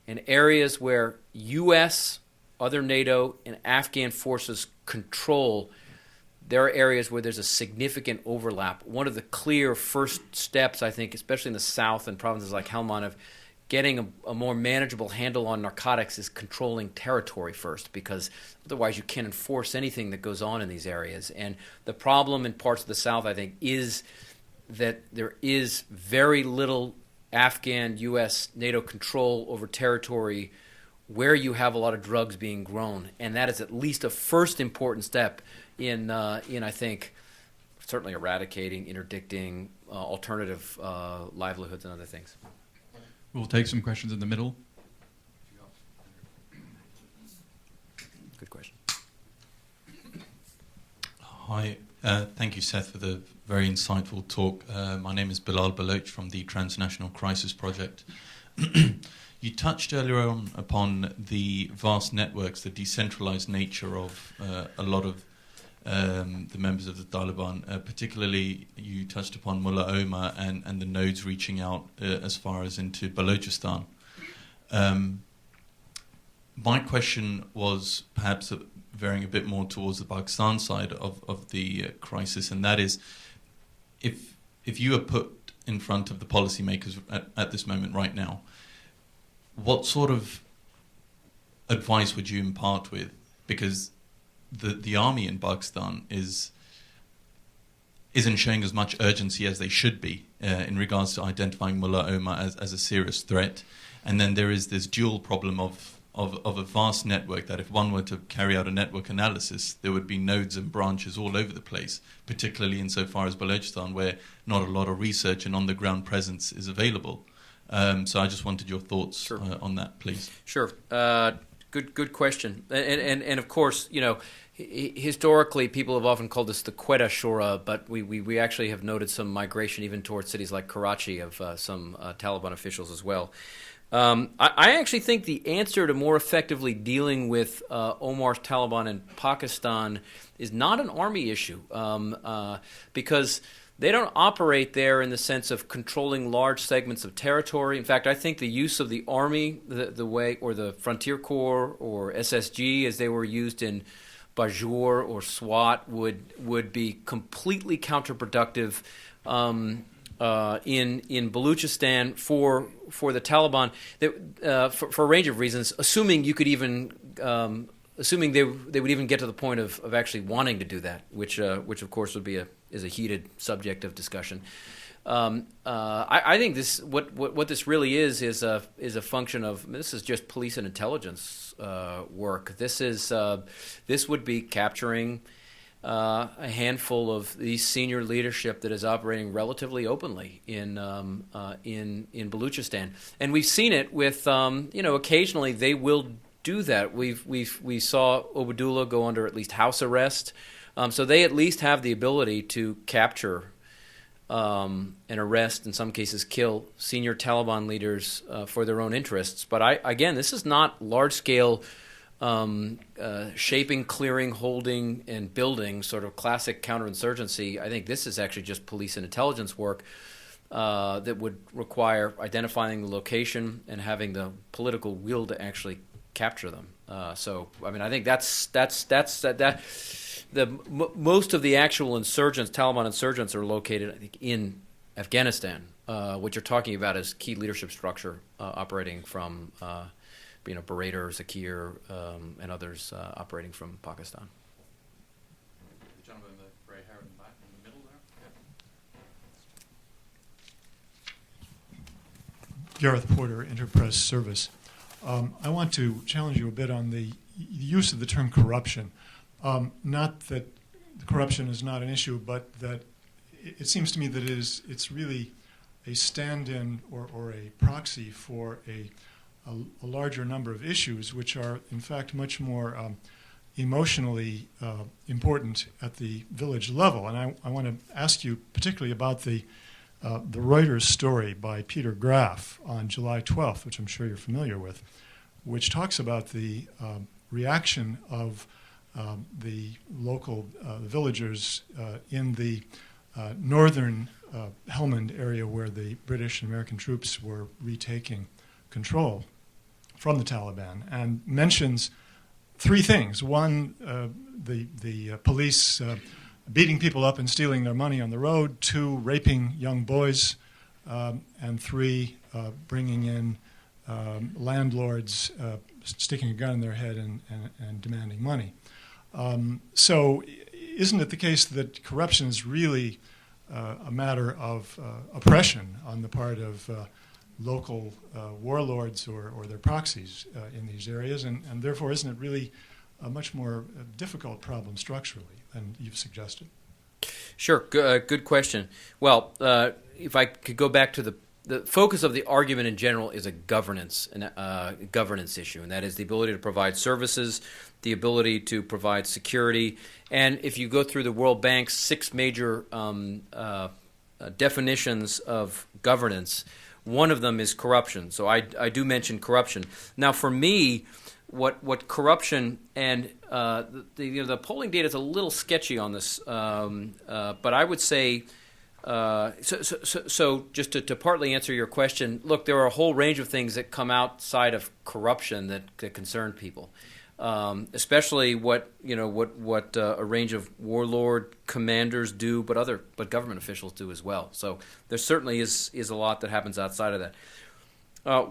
and areas where U.S., other NATO, and Afghan forces control, there are areas where there's a significant overlap. One of the clear first steps, I think, especially in the South and provinces like Helmand, of getting a more manageable handle on narcotics is controlling territory first, because otherwise you can't enforce anything that goes on in these areas. And the problem in parts of the South, I think, is that there is very little Afghan, U.S., NATO control over territory where you have a lot of drugs being grown. And that is at least a first important step in I think, certainly eradicating, interdicting alternative livelihoods and other things. We'll take some questions in the middle. Good question. Hi, thank you, Seth, for the very insightful talk. My name is Bilal Baloch from the Transnational Crisis Project. You touched earlier on upon the vast networks, the decentralized nature of a lot of the members of the Taliban. Particularly, you touched upon Mullah Omar and the nodes reaching out as far as into Balochistan. My question was perhaps varying a bit more towards the Pakistan side of the crisis, and that is, if you are put in front of the policymakers at this moment right now, what sort of advice would you impart with? Because the army in Pakistan isn't showing as much urgency as they should be in regards to identifying Mullah Omar as a serious threat. And then there is this dual problem of a vast network that if one were to carry out a network analysis, there would be nodes and branches all over the place, particularly insofar as Balochistan, where not a lot of research and on-the-ground presence is available. So I just wanted your thoughts on that, please. Sure. Good question. And of course, historically, people have often called this the Quetta Shura, but we actually have noted some migration even towards cities like Karachi of some Taliban officials as well. I actually think the answer to more effectively dealing with Omar's Taliban in Pakistan is not an army issue, because they don't operate there in the sense of controlling large segments of territory. In fact, I think the use of the army, the way, or the Frontier Corps or SSG as they were used in Bajor or SWAT would be completely counterproductive in Baluchistan for the Taliban for a range of reasons. Assuming you could even assuming they would even get to the point of actually wanting to do that, which of course is a heated subject of discussion. I think this what this really is a function of, this is just police and intelligence work. This would be capturing a handful of the senior leadership that is operating relatively openly in Baluchistan, and we've seen it with occasionally they will do that. We saw Obadullah go under at least house arrest, so they at least have the ability to capture and arrest, in some cases kill, senior Taliban leaders for their own interests. But again, this is not large-scale shaping, clearing, holding, and building, sort of classic counterinsurgency. I think this is actually just police and intelligence work that would require identifying the location and having the political will to actually capture them. So, I mean, I think that's most of the actual insurgents, Taliban insurgents, are located, I think, in Afghanistan. What you're talking about is key leadership structure operating from, Barater, Zakir, and others operating from Pakistan. The gentleman in the grey hair in the back, in the middle there. Gareth Porter, Interpress Service. I want to challenge you a bit on the use of the term corruption. Not that corruption is not an issue, but that it seems to me that it's really a stand-in or a proxy for a larger number of issues, which are in fact much more emotionally important at the village level. And I want to ask you particularly about the Reuters story by Peter Graff on July 12th, which I'm sure you're familiar with, which talks about the reaction of the local villagers in the northern Helmand area where the British and American troops were retaking control from the Taliban, and mentions three things. One, the police beating people up and stealing their money on the road. Two, raping young boys. And three, bringing in landlords, sticking a gun in their head and demanding money. So isn't it the case that corruption is really a matter of oppression on the part of local warlords or their proxies in these areas, and therefore isn't it really a much more difficult problem structurally than you've suggested? Sure, good question. Well, if I could go back to the focus of the argument in general is a governance issue, and that is the ability to provide services, the ability to provide security, and if you go through the World Bank's 6 major definitions of governance, one of them is corruption. So I do mention corruption. Now, for me, what corruption and the polling data is a little sketchy on this, but I would say so just to partly answer your question, look, there are a whole range of things that come outside of corruption that concern people. Especially what a range of warlord commanders do, but government officials do as well. So there certainly is a lot that happens outside of that.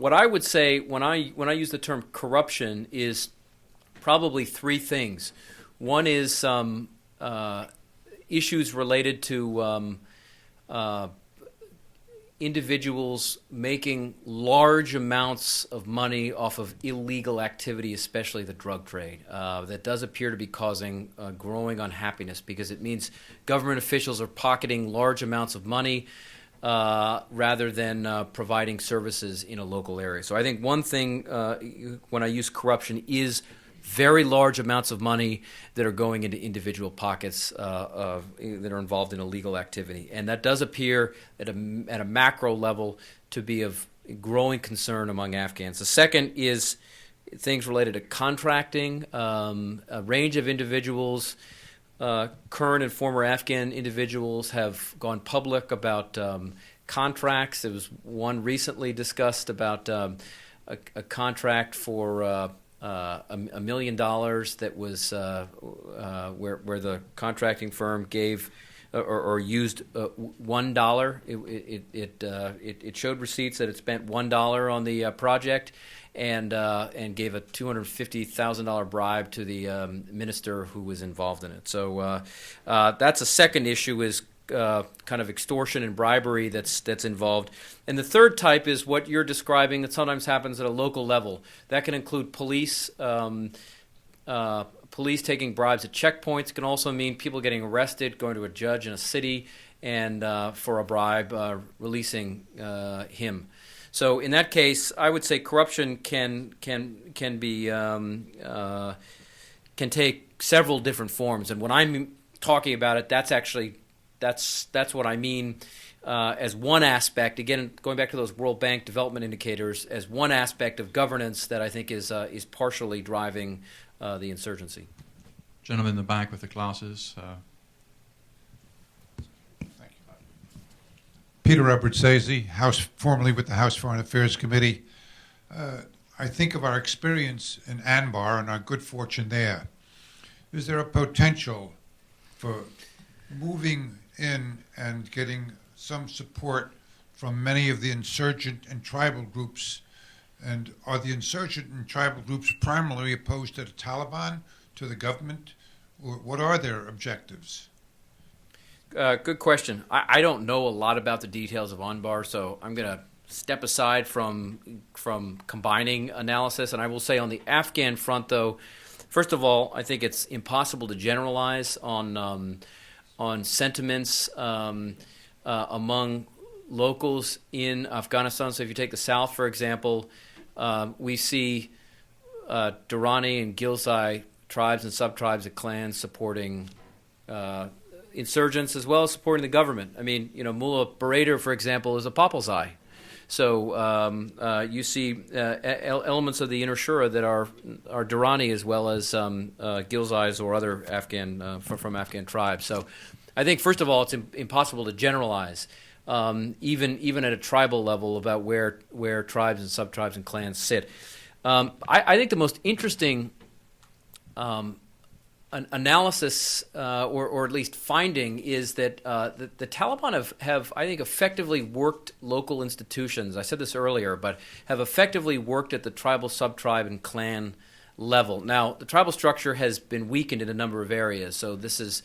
What I would say when I use the term corruption is probably 3 things. One is issues related to individuals making large amounts of money off of illegal activity, especially the drug trade, that does appear to be causing growing unhappiness, because it means government officials are pocketing large amounts of money rather than providing services in a local area. So I think one thing when I use corruption is very large amounts of money that are going into individual pockets that are involved in illegal activity. And that does appear at a macro level to be of growing concern among Afghans. The second is things related to contracting. A range of individuals, current and former Afghan individuals, have gone public about contracts. There was one recently discussed about a contract for $1 million that was where the contracting firm gave or used $1. It showed receipts that it spent $1 on the project and gave a $250,000 bribe to the minister who was involved in it. So that's a second issue, is kind of extortion and bribery that's involved. And the third type is what you're describing that sometimes happens at a local level. That can include police taking bribes at checkpoints. It can also mean people getting arrested, going to a judge in a city, and for a bribe, releasing him. So in that case, I would say corruption can take several different forms. And when I'm talking about it, that's what I mean as one aspect. Again, going back to those World Bank development indicators, as one aspect of governance that I think is partially driving the insurgency. Gentleman in the back with the glasses. Thank you. Peter Abertzese, formerly with the House Foreign Affairs Committee. I think of our experience in Anbar and our good fortune there. Is there a potential for moving in and getting some support from many of the insurgent and tribal groups? And are the insurgent and tribal groups primarily opposed to the Taliban, to the government? Or what are their objectives? Good question. I don't know a lot about the details of Anbar, so I'm going to step aside from combining analysis. And I will say on the Afghan front, though, first of all, I think it's impossible to generalize on sentiments among locals in Afghanistan. So if you take the South, for example, we see Durrani and Ghilzai tribes and sub-tribes and clans supporting insurgents as well as supporting the government. I mean, Mullah Barader, for example, is a Papalzai. So you see elements of the inner Shura that are Durrani as well as Ghilzais or other Afghan from Afghan tribes. So I think, first of all, it's impossible to generalize, even at a tribal level, about where tribes and sub-tribes and clans sit. I think the most interesting analysis, or at least finding, is that the Taliban have, I think, effectively worked local institutions. I said this earlier, but have effectively worked at the tribal, sub-tribe, and clan level. Now, the tribal structure has been weakened in a number of areas, so this is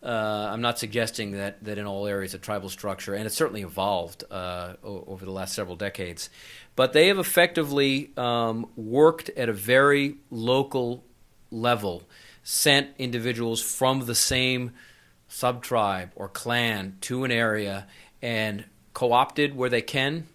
I'm not suggesting that in all areas a tribal structure, and it's certainly evolved over the last several decades, but they have effectively worked at a very local level, sent individuals from the same sub-tribe or clan to an area and co-opted where they can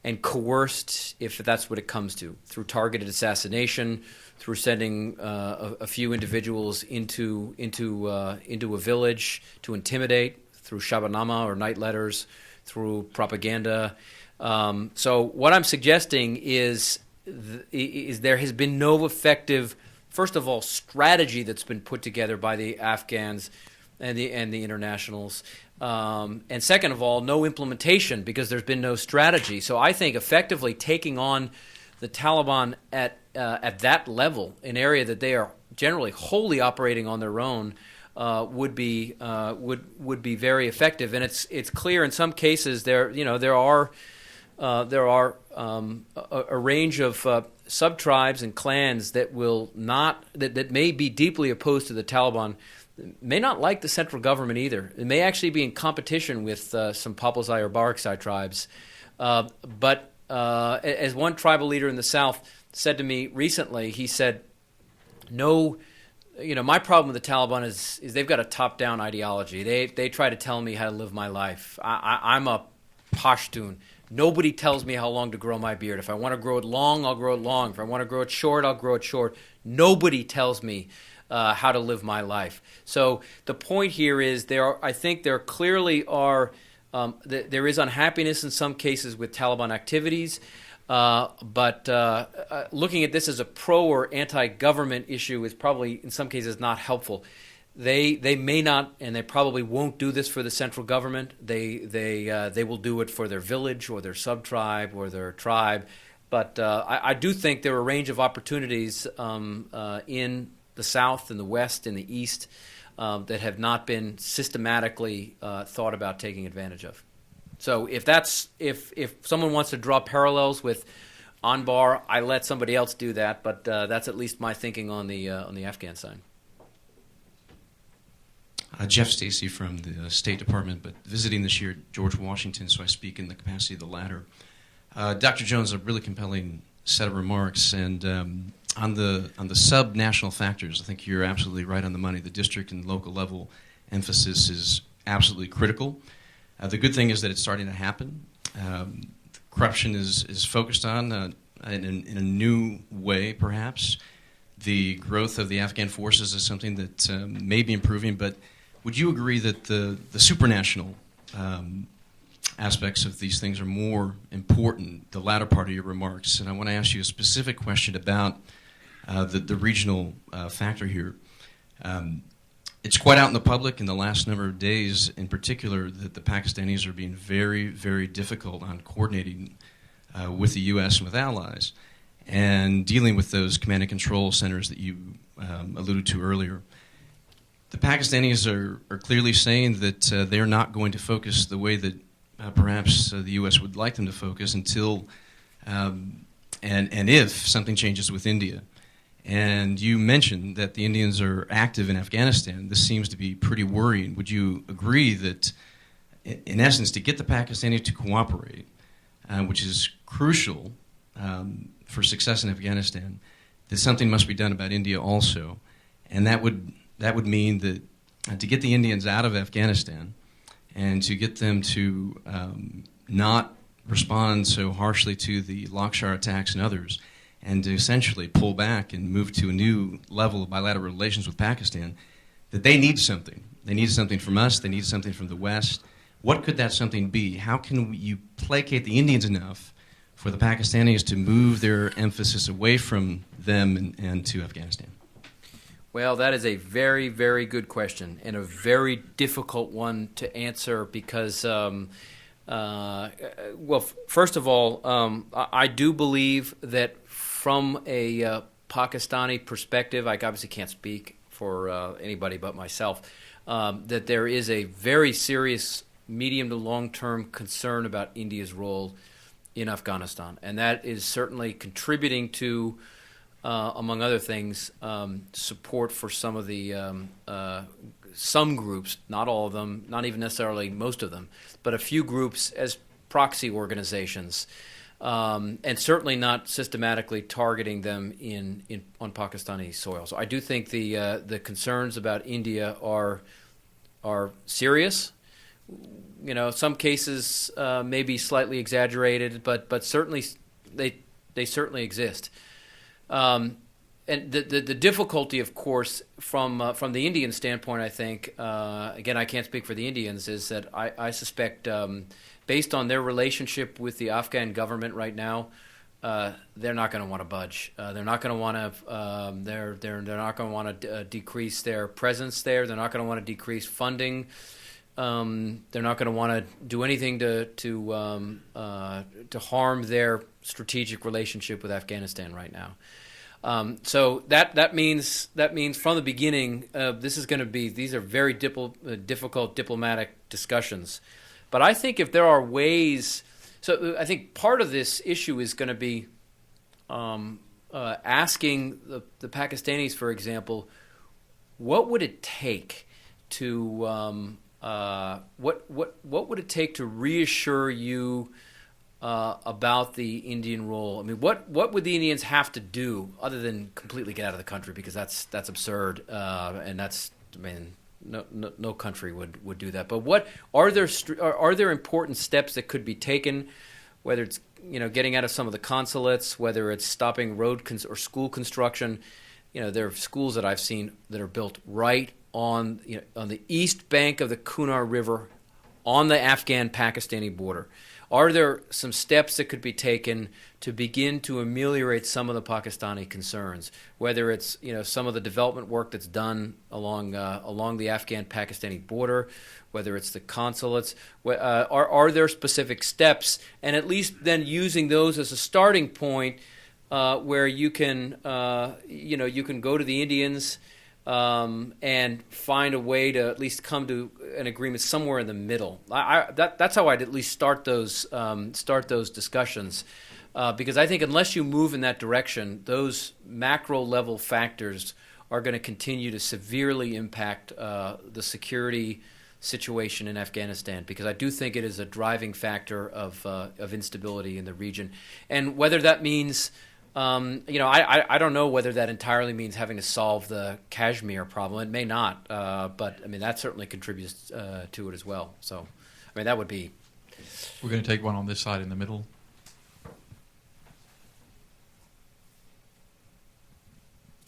and coerced, if that's what it comes to, through targeted assassination, through sending a few individuals into a village to intimidate, through shabanama or night letters, through propaganda. So what I'm suggesting is there has been no effective, first of all, strategy that's been put together by the Afghans and the internationals, and second of all, no implementation because there's been no strategy. So I think effectively taking on the Taliban at that level, an area that they are generally wholly operating on their own, would be very effective. And it's clear in some cases there are a range of sub-tribes and clans that will not that may be deeply opposed to the Taliban, may not like the central government either. It may actually be in competition with some Papalzai or Baraksai tribes. But as one tribal leader in the South said to me recently, he said, "No, my problem with the Taliban is they've got a top-down ideology. They try to tell me how to live my life. I'm a Pashtun. Nobody tells me how long to grow my beard. If I want to grow it long, I'll grow it long. If I want to grow it short, I'll grow it short. Nobody tells me how to live my life." So the point here is I think there clearly are there is unhappiness in some cases with Taliban activities, but looking at this as a pro or anti-government issue is probably in some cases not helpful. They may not, and they probably won't do this for the central government. They will do it for their village or their sub-tribe or their tribe. But I do think there are a range of opportunities in the South, in the West, in the East that have not been systematically thought about taking advantage of. So if someone wants to draw parallels with Anbar, I let somebody else do that. But that's at least my thinking on the Afghan side. Jeff Stacy from the State Department, but visiting this year George Washington, so I speak in the capacity of the latter. Dr. Jones, a really compelling set of remarks, and on the sub-national factors, I think you're absolutely right on the money. The district and local level emphasis is absolutely critical. The good thing is that it's starting to happen. Corruption is focused on in a new way, perhaps. The growth of the Afghan forces is something that may be improving, but would you agree that the supranational aspects of these things are more important, the latter part of your remarks? And I want to ask you a specific question about the regional factor here. It's quite out in the public in the last number of days, in particular, that the Pakistanis are being very, very difficult on coordinating with the U.S. and with allies and dealing with those command and control centers that you alluded to earlier. The Pakistanis are clearly saying that they are not going to focus the way that perhaps the U.S. would like them to focus until and if something changes with India. And you mentioned that the Indians are active in Afghanistan. This seems to be pretty worrying. Would you agree that, in essence, to get the Pakistanis to cooperate, which is crucial for success in Afghanistan, that something must be done about India also? And that would mean that to get the Indians out of Afghanistan and to get them to not respond so harshly to the Lakshar attacks and others, and to essentially pull back and move to a new level of bilateral relations with Pakistan, that they need something. They need something from us. They need something from the West. What could that something be? How can you placate the Indians enough for the Pakistanis to move their emphasis away from them and to Afghanistan? Well, that is a very, very good question and a very difficult one to answer because, first of all, I do believe that from a Pakistani perspective, I obviously can't speak for anybody but myself, that there is a very serious medium to long-term concern about India's role in Afghanistan, and that is certainly contributing to, among other things, support for some of the some groups, not all of them, not even necessarily most of them, but a few groups as proxy organizations, and certainly not systematically targeting them on Pakistani soil. So I do think the concerns about India are serious. You know, some cases may be slightly exaggerated, but certainly they certainly exist. And the difficulty, of course, from the Indian standpoint, I think, again, I can't speak for the Indians, is that I suspect, based on their relationship with the Afghan government right now, they're not going to want to budge. They're not going to want to. They're not going to want to decrease their presence there. They're not going to want to decrease funding. They're not going to want to do anything to harm their strategic relationship with Afghanistan right now. So that means from the beginning, these are very difficult diplomatic discussions. But I think if there are ways, so I think part of this issue is going to be asking the Pakistanis, for example, what would it take to what would it take to reassure you about the Indian role? I mean, what would the Indians have to do other than completely get out of the country? Because that's absurd, and no country would do that. But what are there important steps that could be taken? Whether it's getting out of some of the consulates, whether it's stopping road or school construction. There are schools that I've seen that are built right on the east bank of the Kunar River, on the Afghan-Pakistani border. Are there some steps that could be taken to begin to ameliorate some of the Pakistani concerns? Whether it's some of the development work that's done along the Afghan-Pakistani border, whether it's the consulates, are there specific steps? And at least then using those as a starting point, where you can you can go to the Indians and find a way to at least come to an agreement somewhere in the middle. That's how I'd at least start those discussions, because I think unless you move in that direction, those macro level factors are going to continue to severely impact the security situation in Afghanistan, because I do think it is a driving factor of instability in the region, and whether that means I don't know whether that entirely means having to solve the Kashmir problem. It may not, but that certainly contributes to it as well. So, that would be. We're going to take one on this side in the middle.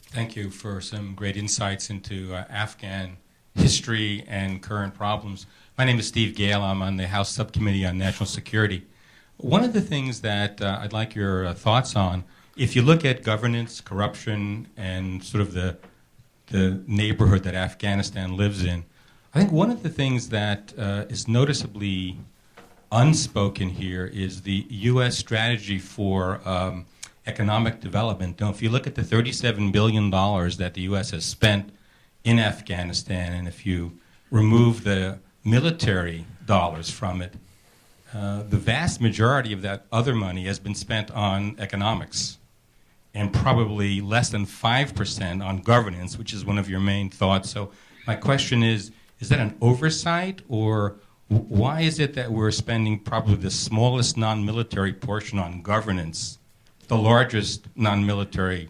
Thank you for some great insights into Afghan history and current problems. My name is Steve Gale. I'm on the House Subcommittee on National Security. One of the things that I'd like your thoughts on, if you look at governance, corruption, and sort of the neighborhood that Afghanistan lives in, I think one of the things that is noticeably unspoken here is the U.S. strategy for economic development. Now, if you look at the $37 billion that the U.S. has spent in Afghanistan, and if you remove the military dollars from it, the vast majority of that other money has been spent on economics, and probably less than 5% on governance, which is one of your main thoughts. So my question is that an oversight, or why is it that we're spending probably the smallest non-military portion on governance, the largest non-military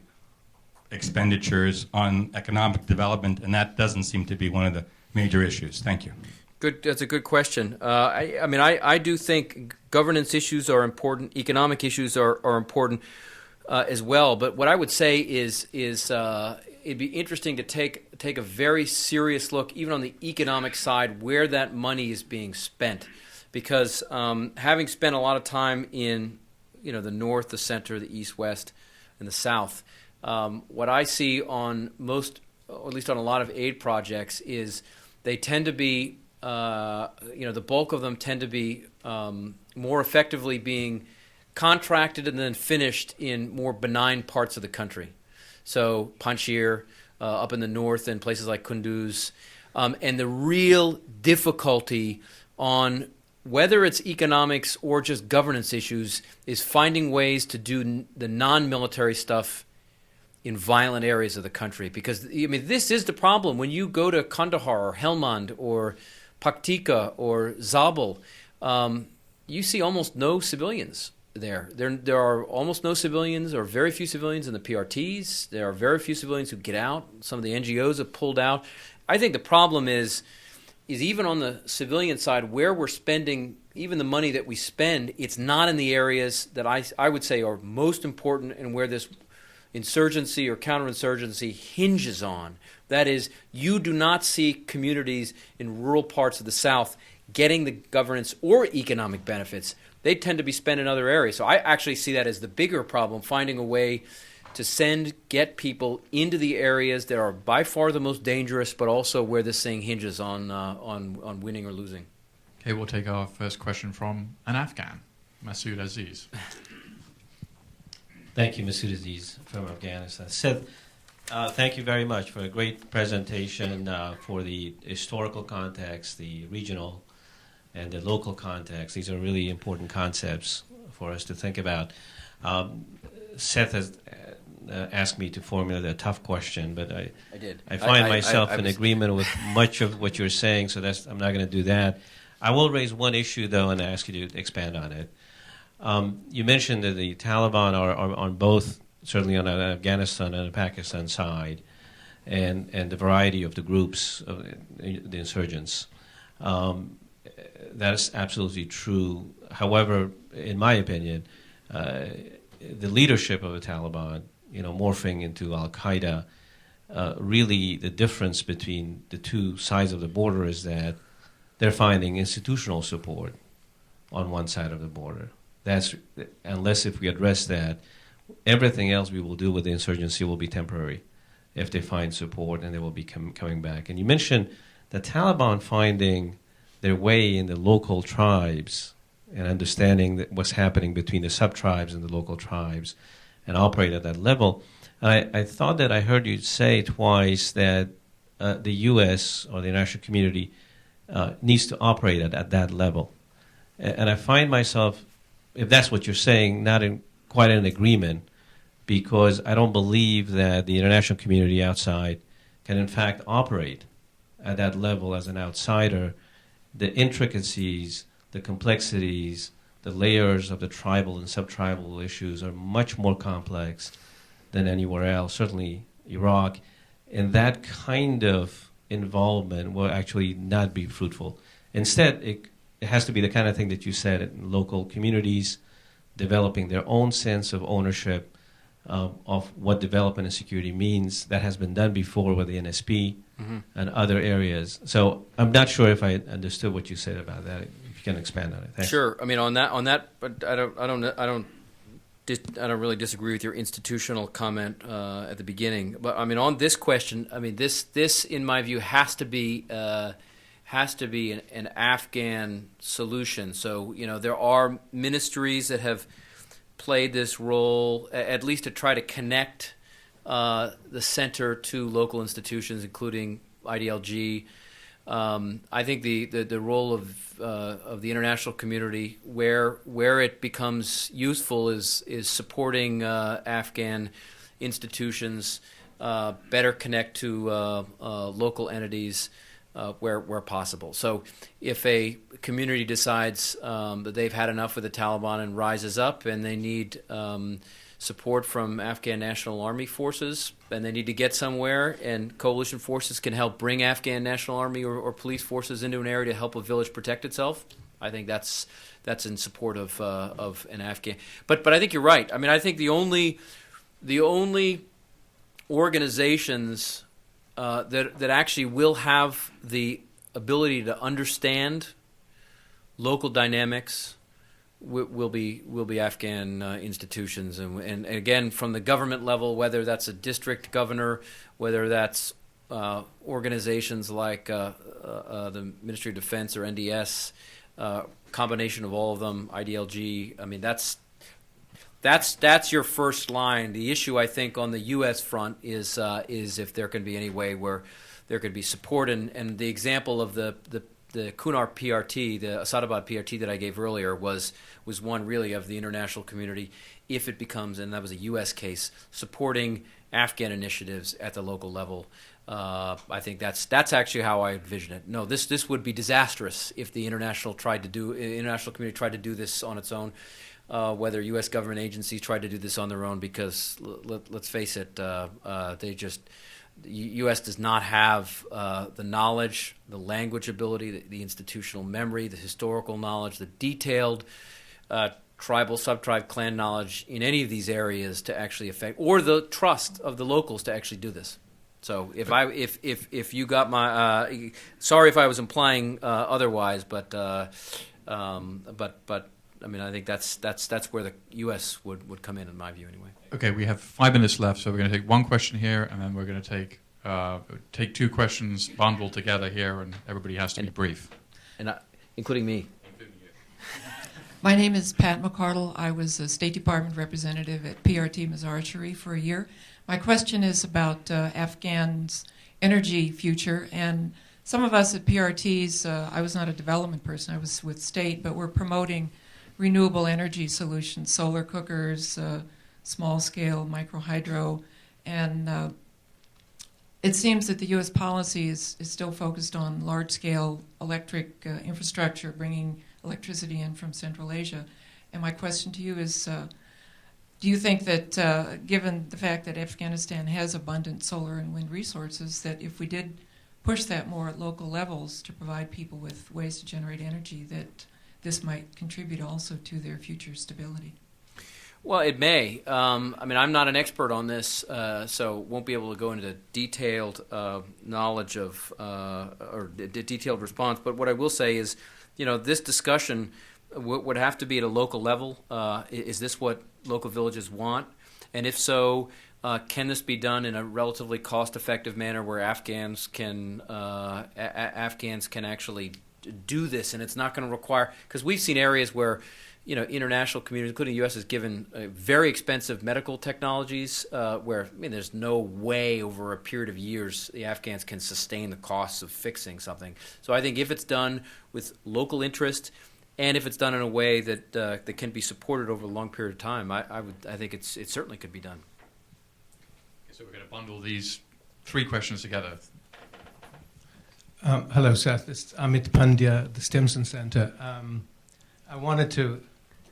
expenditures on economic development, and that doesn't seem to be one of the major issues? Thank you. Good. That's a good question. I do think governance issues are important. Economic issues are important. as well. But what I would say is it'd be interesting to take a very serious look, even on the economic side, where that money is being spent, because having spent a lot of time in the north, the center, the east, west, and the south, what I see on most, or at least on a lot of aid projects, is they tend to be the bulk of them tend to be more effectively being contracted and then finished in more benign parts of the country. So Panjshir up in the north and places like Kunduz. And the real difficulty on whether it's economics or just governance issues is finding ways to do the non-military stuff in violent areas of the country. Because, this is the problem. When you go to Kandahar or Helmand or Paktika or Zabul, you see almost no civilians there. There are almost no civilians or very few civilians in the PRTs. There are very few civilians who get out. Some of the NGOs have pulled out. I think the problem is even on the civilian side, where we're spending, even the money that we spend, it's not in the areas that I would say are most important and where this insurgency or counterinsurgency hinges on. That is, you do not see communities in rural parts of the South getting the governance or economic benefits. They tend to be spent in other areas. So I actually see that as the bigger problem, finding a way to get people into the areas that are by far the most dangerous, but also where this thing hinges on winning or losing. Okay, we'll take our first question from an Afghan, Masood Aziz. Thank you, Masood Aziz from Afghanistan. Seth, thank you very much for a great presentation for the historical context, the regional and the local context. These are really important concepts for us to think about. Seth has asked me to formulate a tough question, but I did. I find myself in agreement with much of what you're saying, so I'm not going to do that. I will raise one issue, though, and ask you to expand on it. You mentioned that the Taliban are on both, certainly on the Afghanistan and the Pakistan side, and the variety of the groups of the insurgents. That is absolutely true. However, in my opinion, the leadership of the Taliban, morphing into Al-Qaeda, really the difference between the two sides of the border is that they're finding institutional support on one side of the border. Unless if we address that, everything else we will do with the insurgency will be temporary if they find support, and they will be coming back. And you mentioned the Taliban finding their way in the local tribes and understanding what's happening between the sub-tribes and the local tribes and operate at that level. I thought that I heard you say twice that the U.S. or the international community needs to operate at that level. And I find myself, if that's what you're saying, not quite in agreement, because I don't believe that the international community outside can in fact operate at that level as an outsider. The intricacies, the complexities, the layers of the tribal and sub-tribal issues are much more complex than anywhere else, certainly Iraq. And that kind of involvement will actually not be fruitful. Instead, it has to be the kind of thing that you said in local communities, developing their own sense of ownership of what development and security means. That has been done before with the NSP and other areas. So I'm not sure if I understood what you said about that. If you can expand on it. Thanks. Sure. I mean, on that, but I don't really disagree with your institutional comment at the beginning. But I mean, on this question, I mean, this in my view has to be an Afghan solution. So there are ministries that have played this role, at least to try to connect the center to local institutions, including IDLG. I think the role of the international community, where it becomes useful, is supporting Afghan institutions, better connect to local entities where possible. So if a community decides that they've had enough with the Taliban and rises up, and they need support from Afghan National Army forces, and they need to get somewhere, and coalition forces can help bring Afghan National Army or police forces into an area to help a village protect itself, I think that's in support of an Afghan. But I think you're right. I mean, I think the only organizations that actually will have the ability to understand local dynamics will be Afghan institutions, and again, from the government level, whether that's a district governor, whether that's organizations like the Ministry of Defense or NDS, combination of all of them, IDLG. I mean, that's your first line. The issue, I think, on the U.S. front is if there can be any way where there could be support, and the example of the Kunar PRT, the Asadabad PRT that I gave earlier was one really of the international community, if it becomes, and that was a U.S. case, supporting Afghan initiatives at the local level. I think that's actually how I envision it. No, this would be disastrous if the international community tried to do this on its own. Whether U.S. government agencies tried to do this on their own, because let's face it, the U.S. does not have the knowledge, the language ability, the institutional memory, the historical knowledge, the detailed tribal, sub-tribe, clan knowledge in any of these areas to actually affect, or the trust of the locals to actually do this. So if you got my sorry if I was implying otherwise, but I mean, I think that's where the U.S. would come in my view, anyway. Okay, we have 5 minutes left, so we're going to take one question here, and then we're going to take 2 questions bundled together here, and everybody has to be brief. And including me. My name is Pat McCardle. I was a State Department representative at PRT Mazar-e for a year. My question is about Afghan's energy future, and some of us at PRTs, I was not a development person, I was with state, but we're promoting renewable energy solutions, solar cookers, small-scale microhydro, and it seems that the U.S. policy is still focused on large-scale electric infrastructure, bringing electricity in from Central Asia. And my question to you is, do you think that, given the fact that Afghanistan has abundant solar and wind resources, that if we did push that more at local levels to provide people with ways to generate energy, that this might contribute also to their future stability? Well, it may. I mean, I'm not an expert on this, so won't be able to go into detailed knowledge of or detailed response. But what I will say is, this discussion would have to be at a local level. Is this what local villages want? And if so, can this be done in a relatively cost-effective manner where Afghans can actually do this, and it's not going to require, because we've seen areas where international communities, including the U.S., has given very expensive medical technologies where there's no way over a period of years the Afghans can sustain the costs of fixing something. So I think if it's done with local interest, and if it's done in a way that can be supported over a long period of time, I think it certainly could be done. So we're going to bundle these 3 questions together. Hello, Seth. It's Amit Pandya, the Stimson Center. I wanted to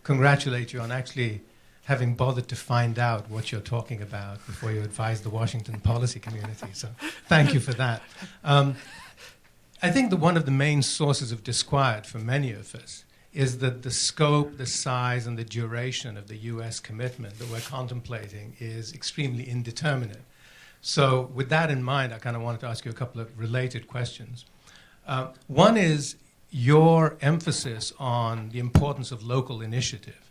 congratulate you on actually having bothered to find out what you're talking about before you advised the Washington policy community. So thank you for that. I think that one of the main sources of disquiet for many of us is that the scope, the size, and the duration of the U.S. commitment that we're contemplating is extremely indeterminate. So with that in mind, I kind of wanted to ask you a couple of related questions. One is your emphasis on the importance of local initiative.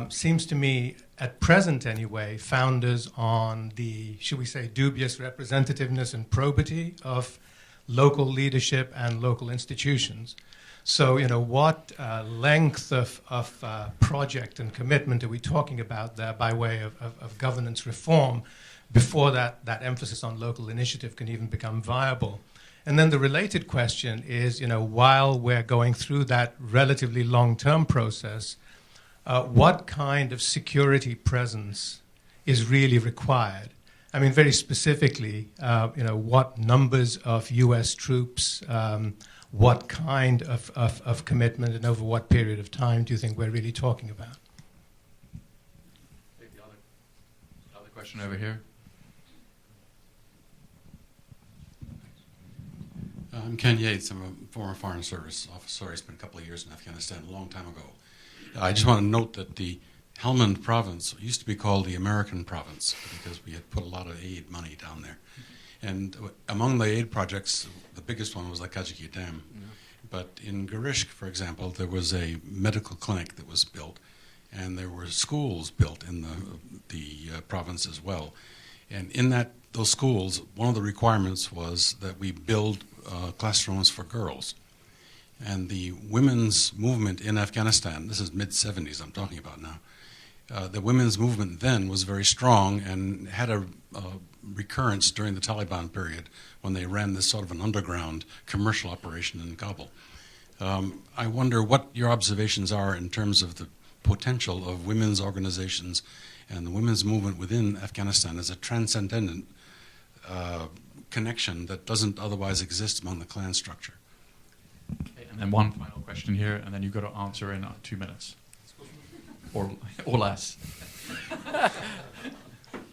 Seems to me, at present anyway, founders on the, should we say, dubious representativeness and probity of local leadership and local institutions. So, what length of project and commitment are we talking about there by way of governance reform before that emphasis on local initiative can even become viable? And then the related question is, while we're going through that relatively long-term process, what kind of security presence is really required? I mean, very specifically, what numbers of U.S. troops, what kind of commitment, and over what period of time do you think we're really talking about? Take the other question over here. I'm Ken Yates. I'm a former Foreign Service officer. I spent a couple of years in Afghanistan a long time ago. I just want to note that the Helmand province used to be called the American province because we had put a lot of aid money down there. And among the aid projects, the biggest one was the Kajiki Dam. But in Garishk, for example, there was a medical clinic that was built, and there were schools built in the province as well. And in those schools, one of the requirements was that we build classrooms for girls. And the women's movement in Afghanistan, this is mid-70s I'm talking about now, the women's movement then was very strong and had a recurrence during the Taliban period when they ran this sort of an underground commercial operation in Kabul. I wonder what your observations are in terms of the potential of women's organizations and the women's movement within Afghanistan as a transcendent connection that doesn't otherwise exist among the clan structure. Okay, and then one final question here, and then you've got to answer in 2 minutes. Or less.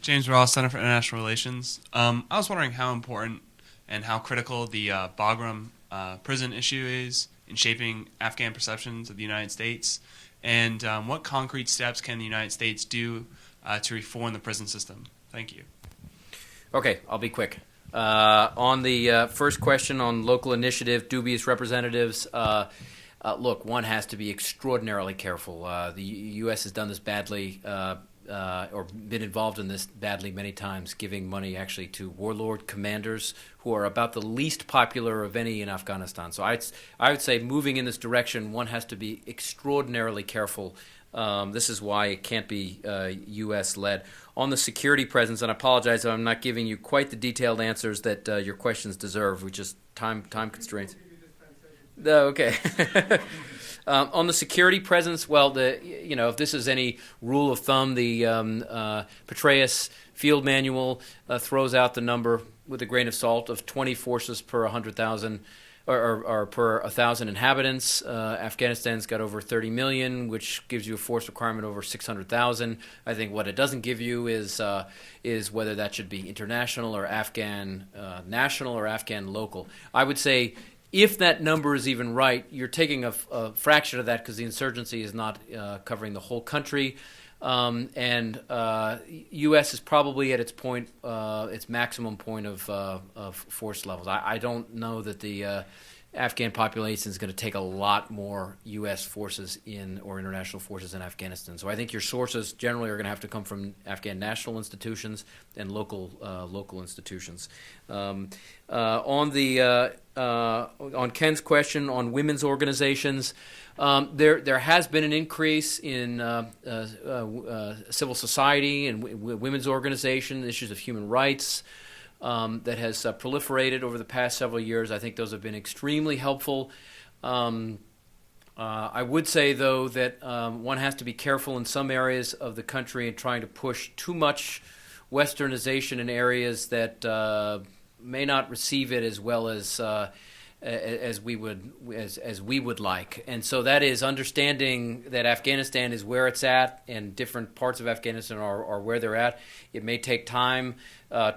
James Ross, Center for International Relations. I was wondering how important and how critical the Bagram prison issue is in shaping Afghan perceptions of the United States, and what concrete steps can the United States do to reform the prison system? Thank you. Okay, I'll be quick. On the first question on local initiative, dubious representatives, look, one has to be extraordinarily careful. The U.S. has done this badly, or been involved in this badly many times, giving money actually to warlord commanders who are about the least popular of any in Afghanistan. So I would say moving in this direction, one has to be extraordinarily careful. This is why it can't be U.S.-led. On the security presence, and I apologize if I'm not giving you quite the detailed answers that your questions deserve. We just time constraints. Okay. On the security presence, well, if this is any rule of thumb, the Petraeus field manual throws out the number with a grain of salt of 20 forces per 100,000 or per 1,000 inhabitants. Afghanistan's got over 30 million, which gives you a force requirement over 600,000. I think what it doesn't give you is whether that should be international or Afghan national or Afghan local. I would say, if that number is even right, you're taking a fraction of that because the insurgency is not covering the whole country. And U.S. is probably at its point, its maximum point of force levels. I don't know that the Afghan population is going to take a lot more U.S. forces or international forces in Afghanistan. So I think your sources generally are going to have to come from Afghan national institutions and local institutions. On Ken's question on women's organizations, there has been an increase in civil society and women's organizations, issues of human rights that has proliferated over the past several years. I think those have been extremely helpful. I would say, though, that one has to be careful in some areas of the country in trying to push too much westernization in areas that may not receive it as well as we would like. And so that is understanding that Afghanistan is where it's at and different parts of Afghanistan are where they're at. It may take time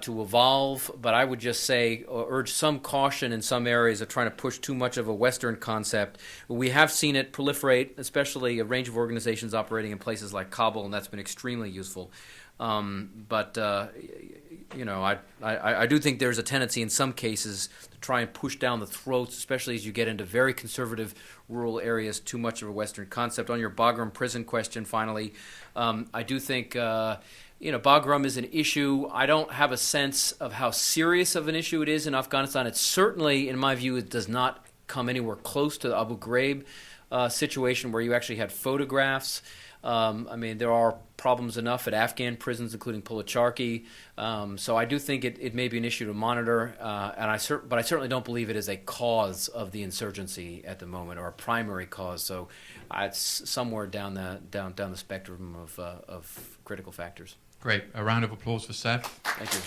to evolve, but I would just say urge some caution in some areas of trying to push too much of a Western concept. We have seen it proliferate, especially a range of organizations operating in places like Kabul, and that's been extremely useful. But I do think there's a tendency in some cases to try and push down the throats, especially as you get into very conservative rural areas, too much of a Western concept. On your Bagram prison question, finally, I do think Bagram is an issue. I don't have a sense of how serious of an issue it is in Afghanistan. It certainly, in my view, it does not come anywhere close to the Abu Ghraib situation where you actually had photographs. There are problems enough at Afghan prisons, including Pulacharki. So I do think it may be an issue to monitor, but I certainly don't believe it is a cause of the insurgency at the moment or a primary cause. So it's somewhere down the spectrum of critical factors. Great. A round of applause for Seth. Thank you.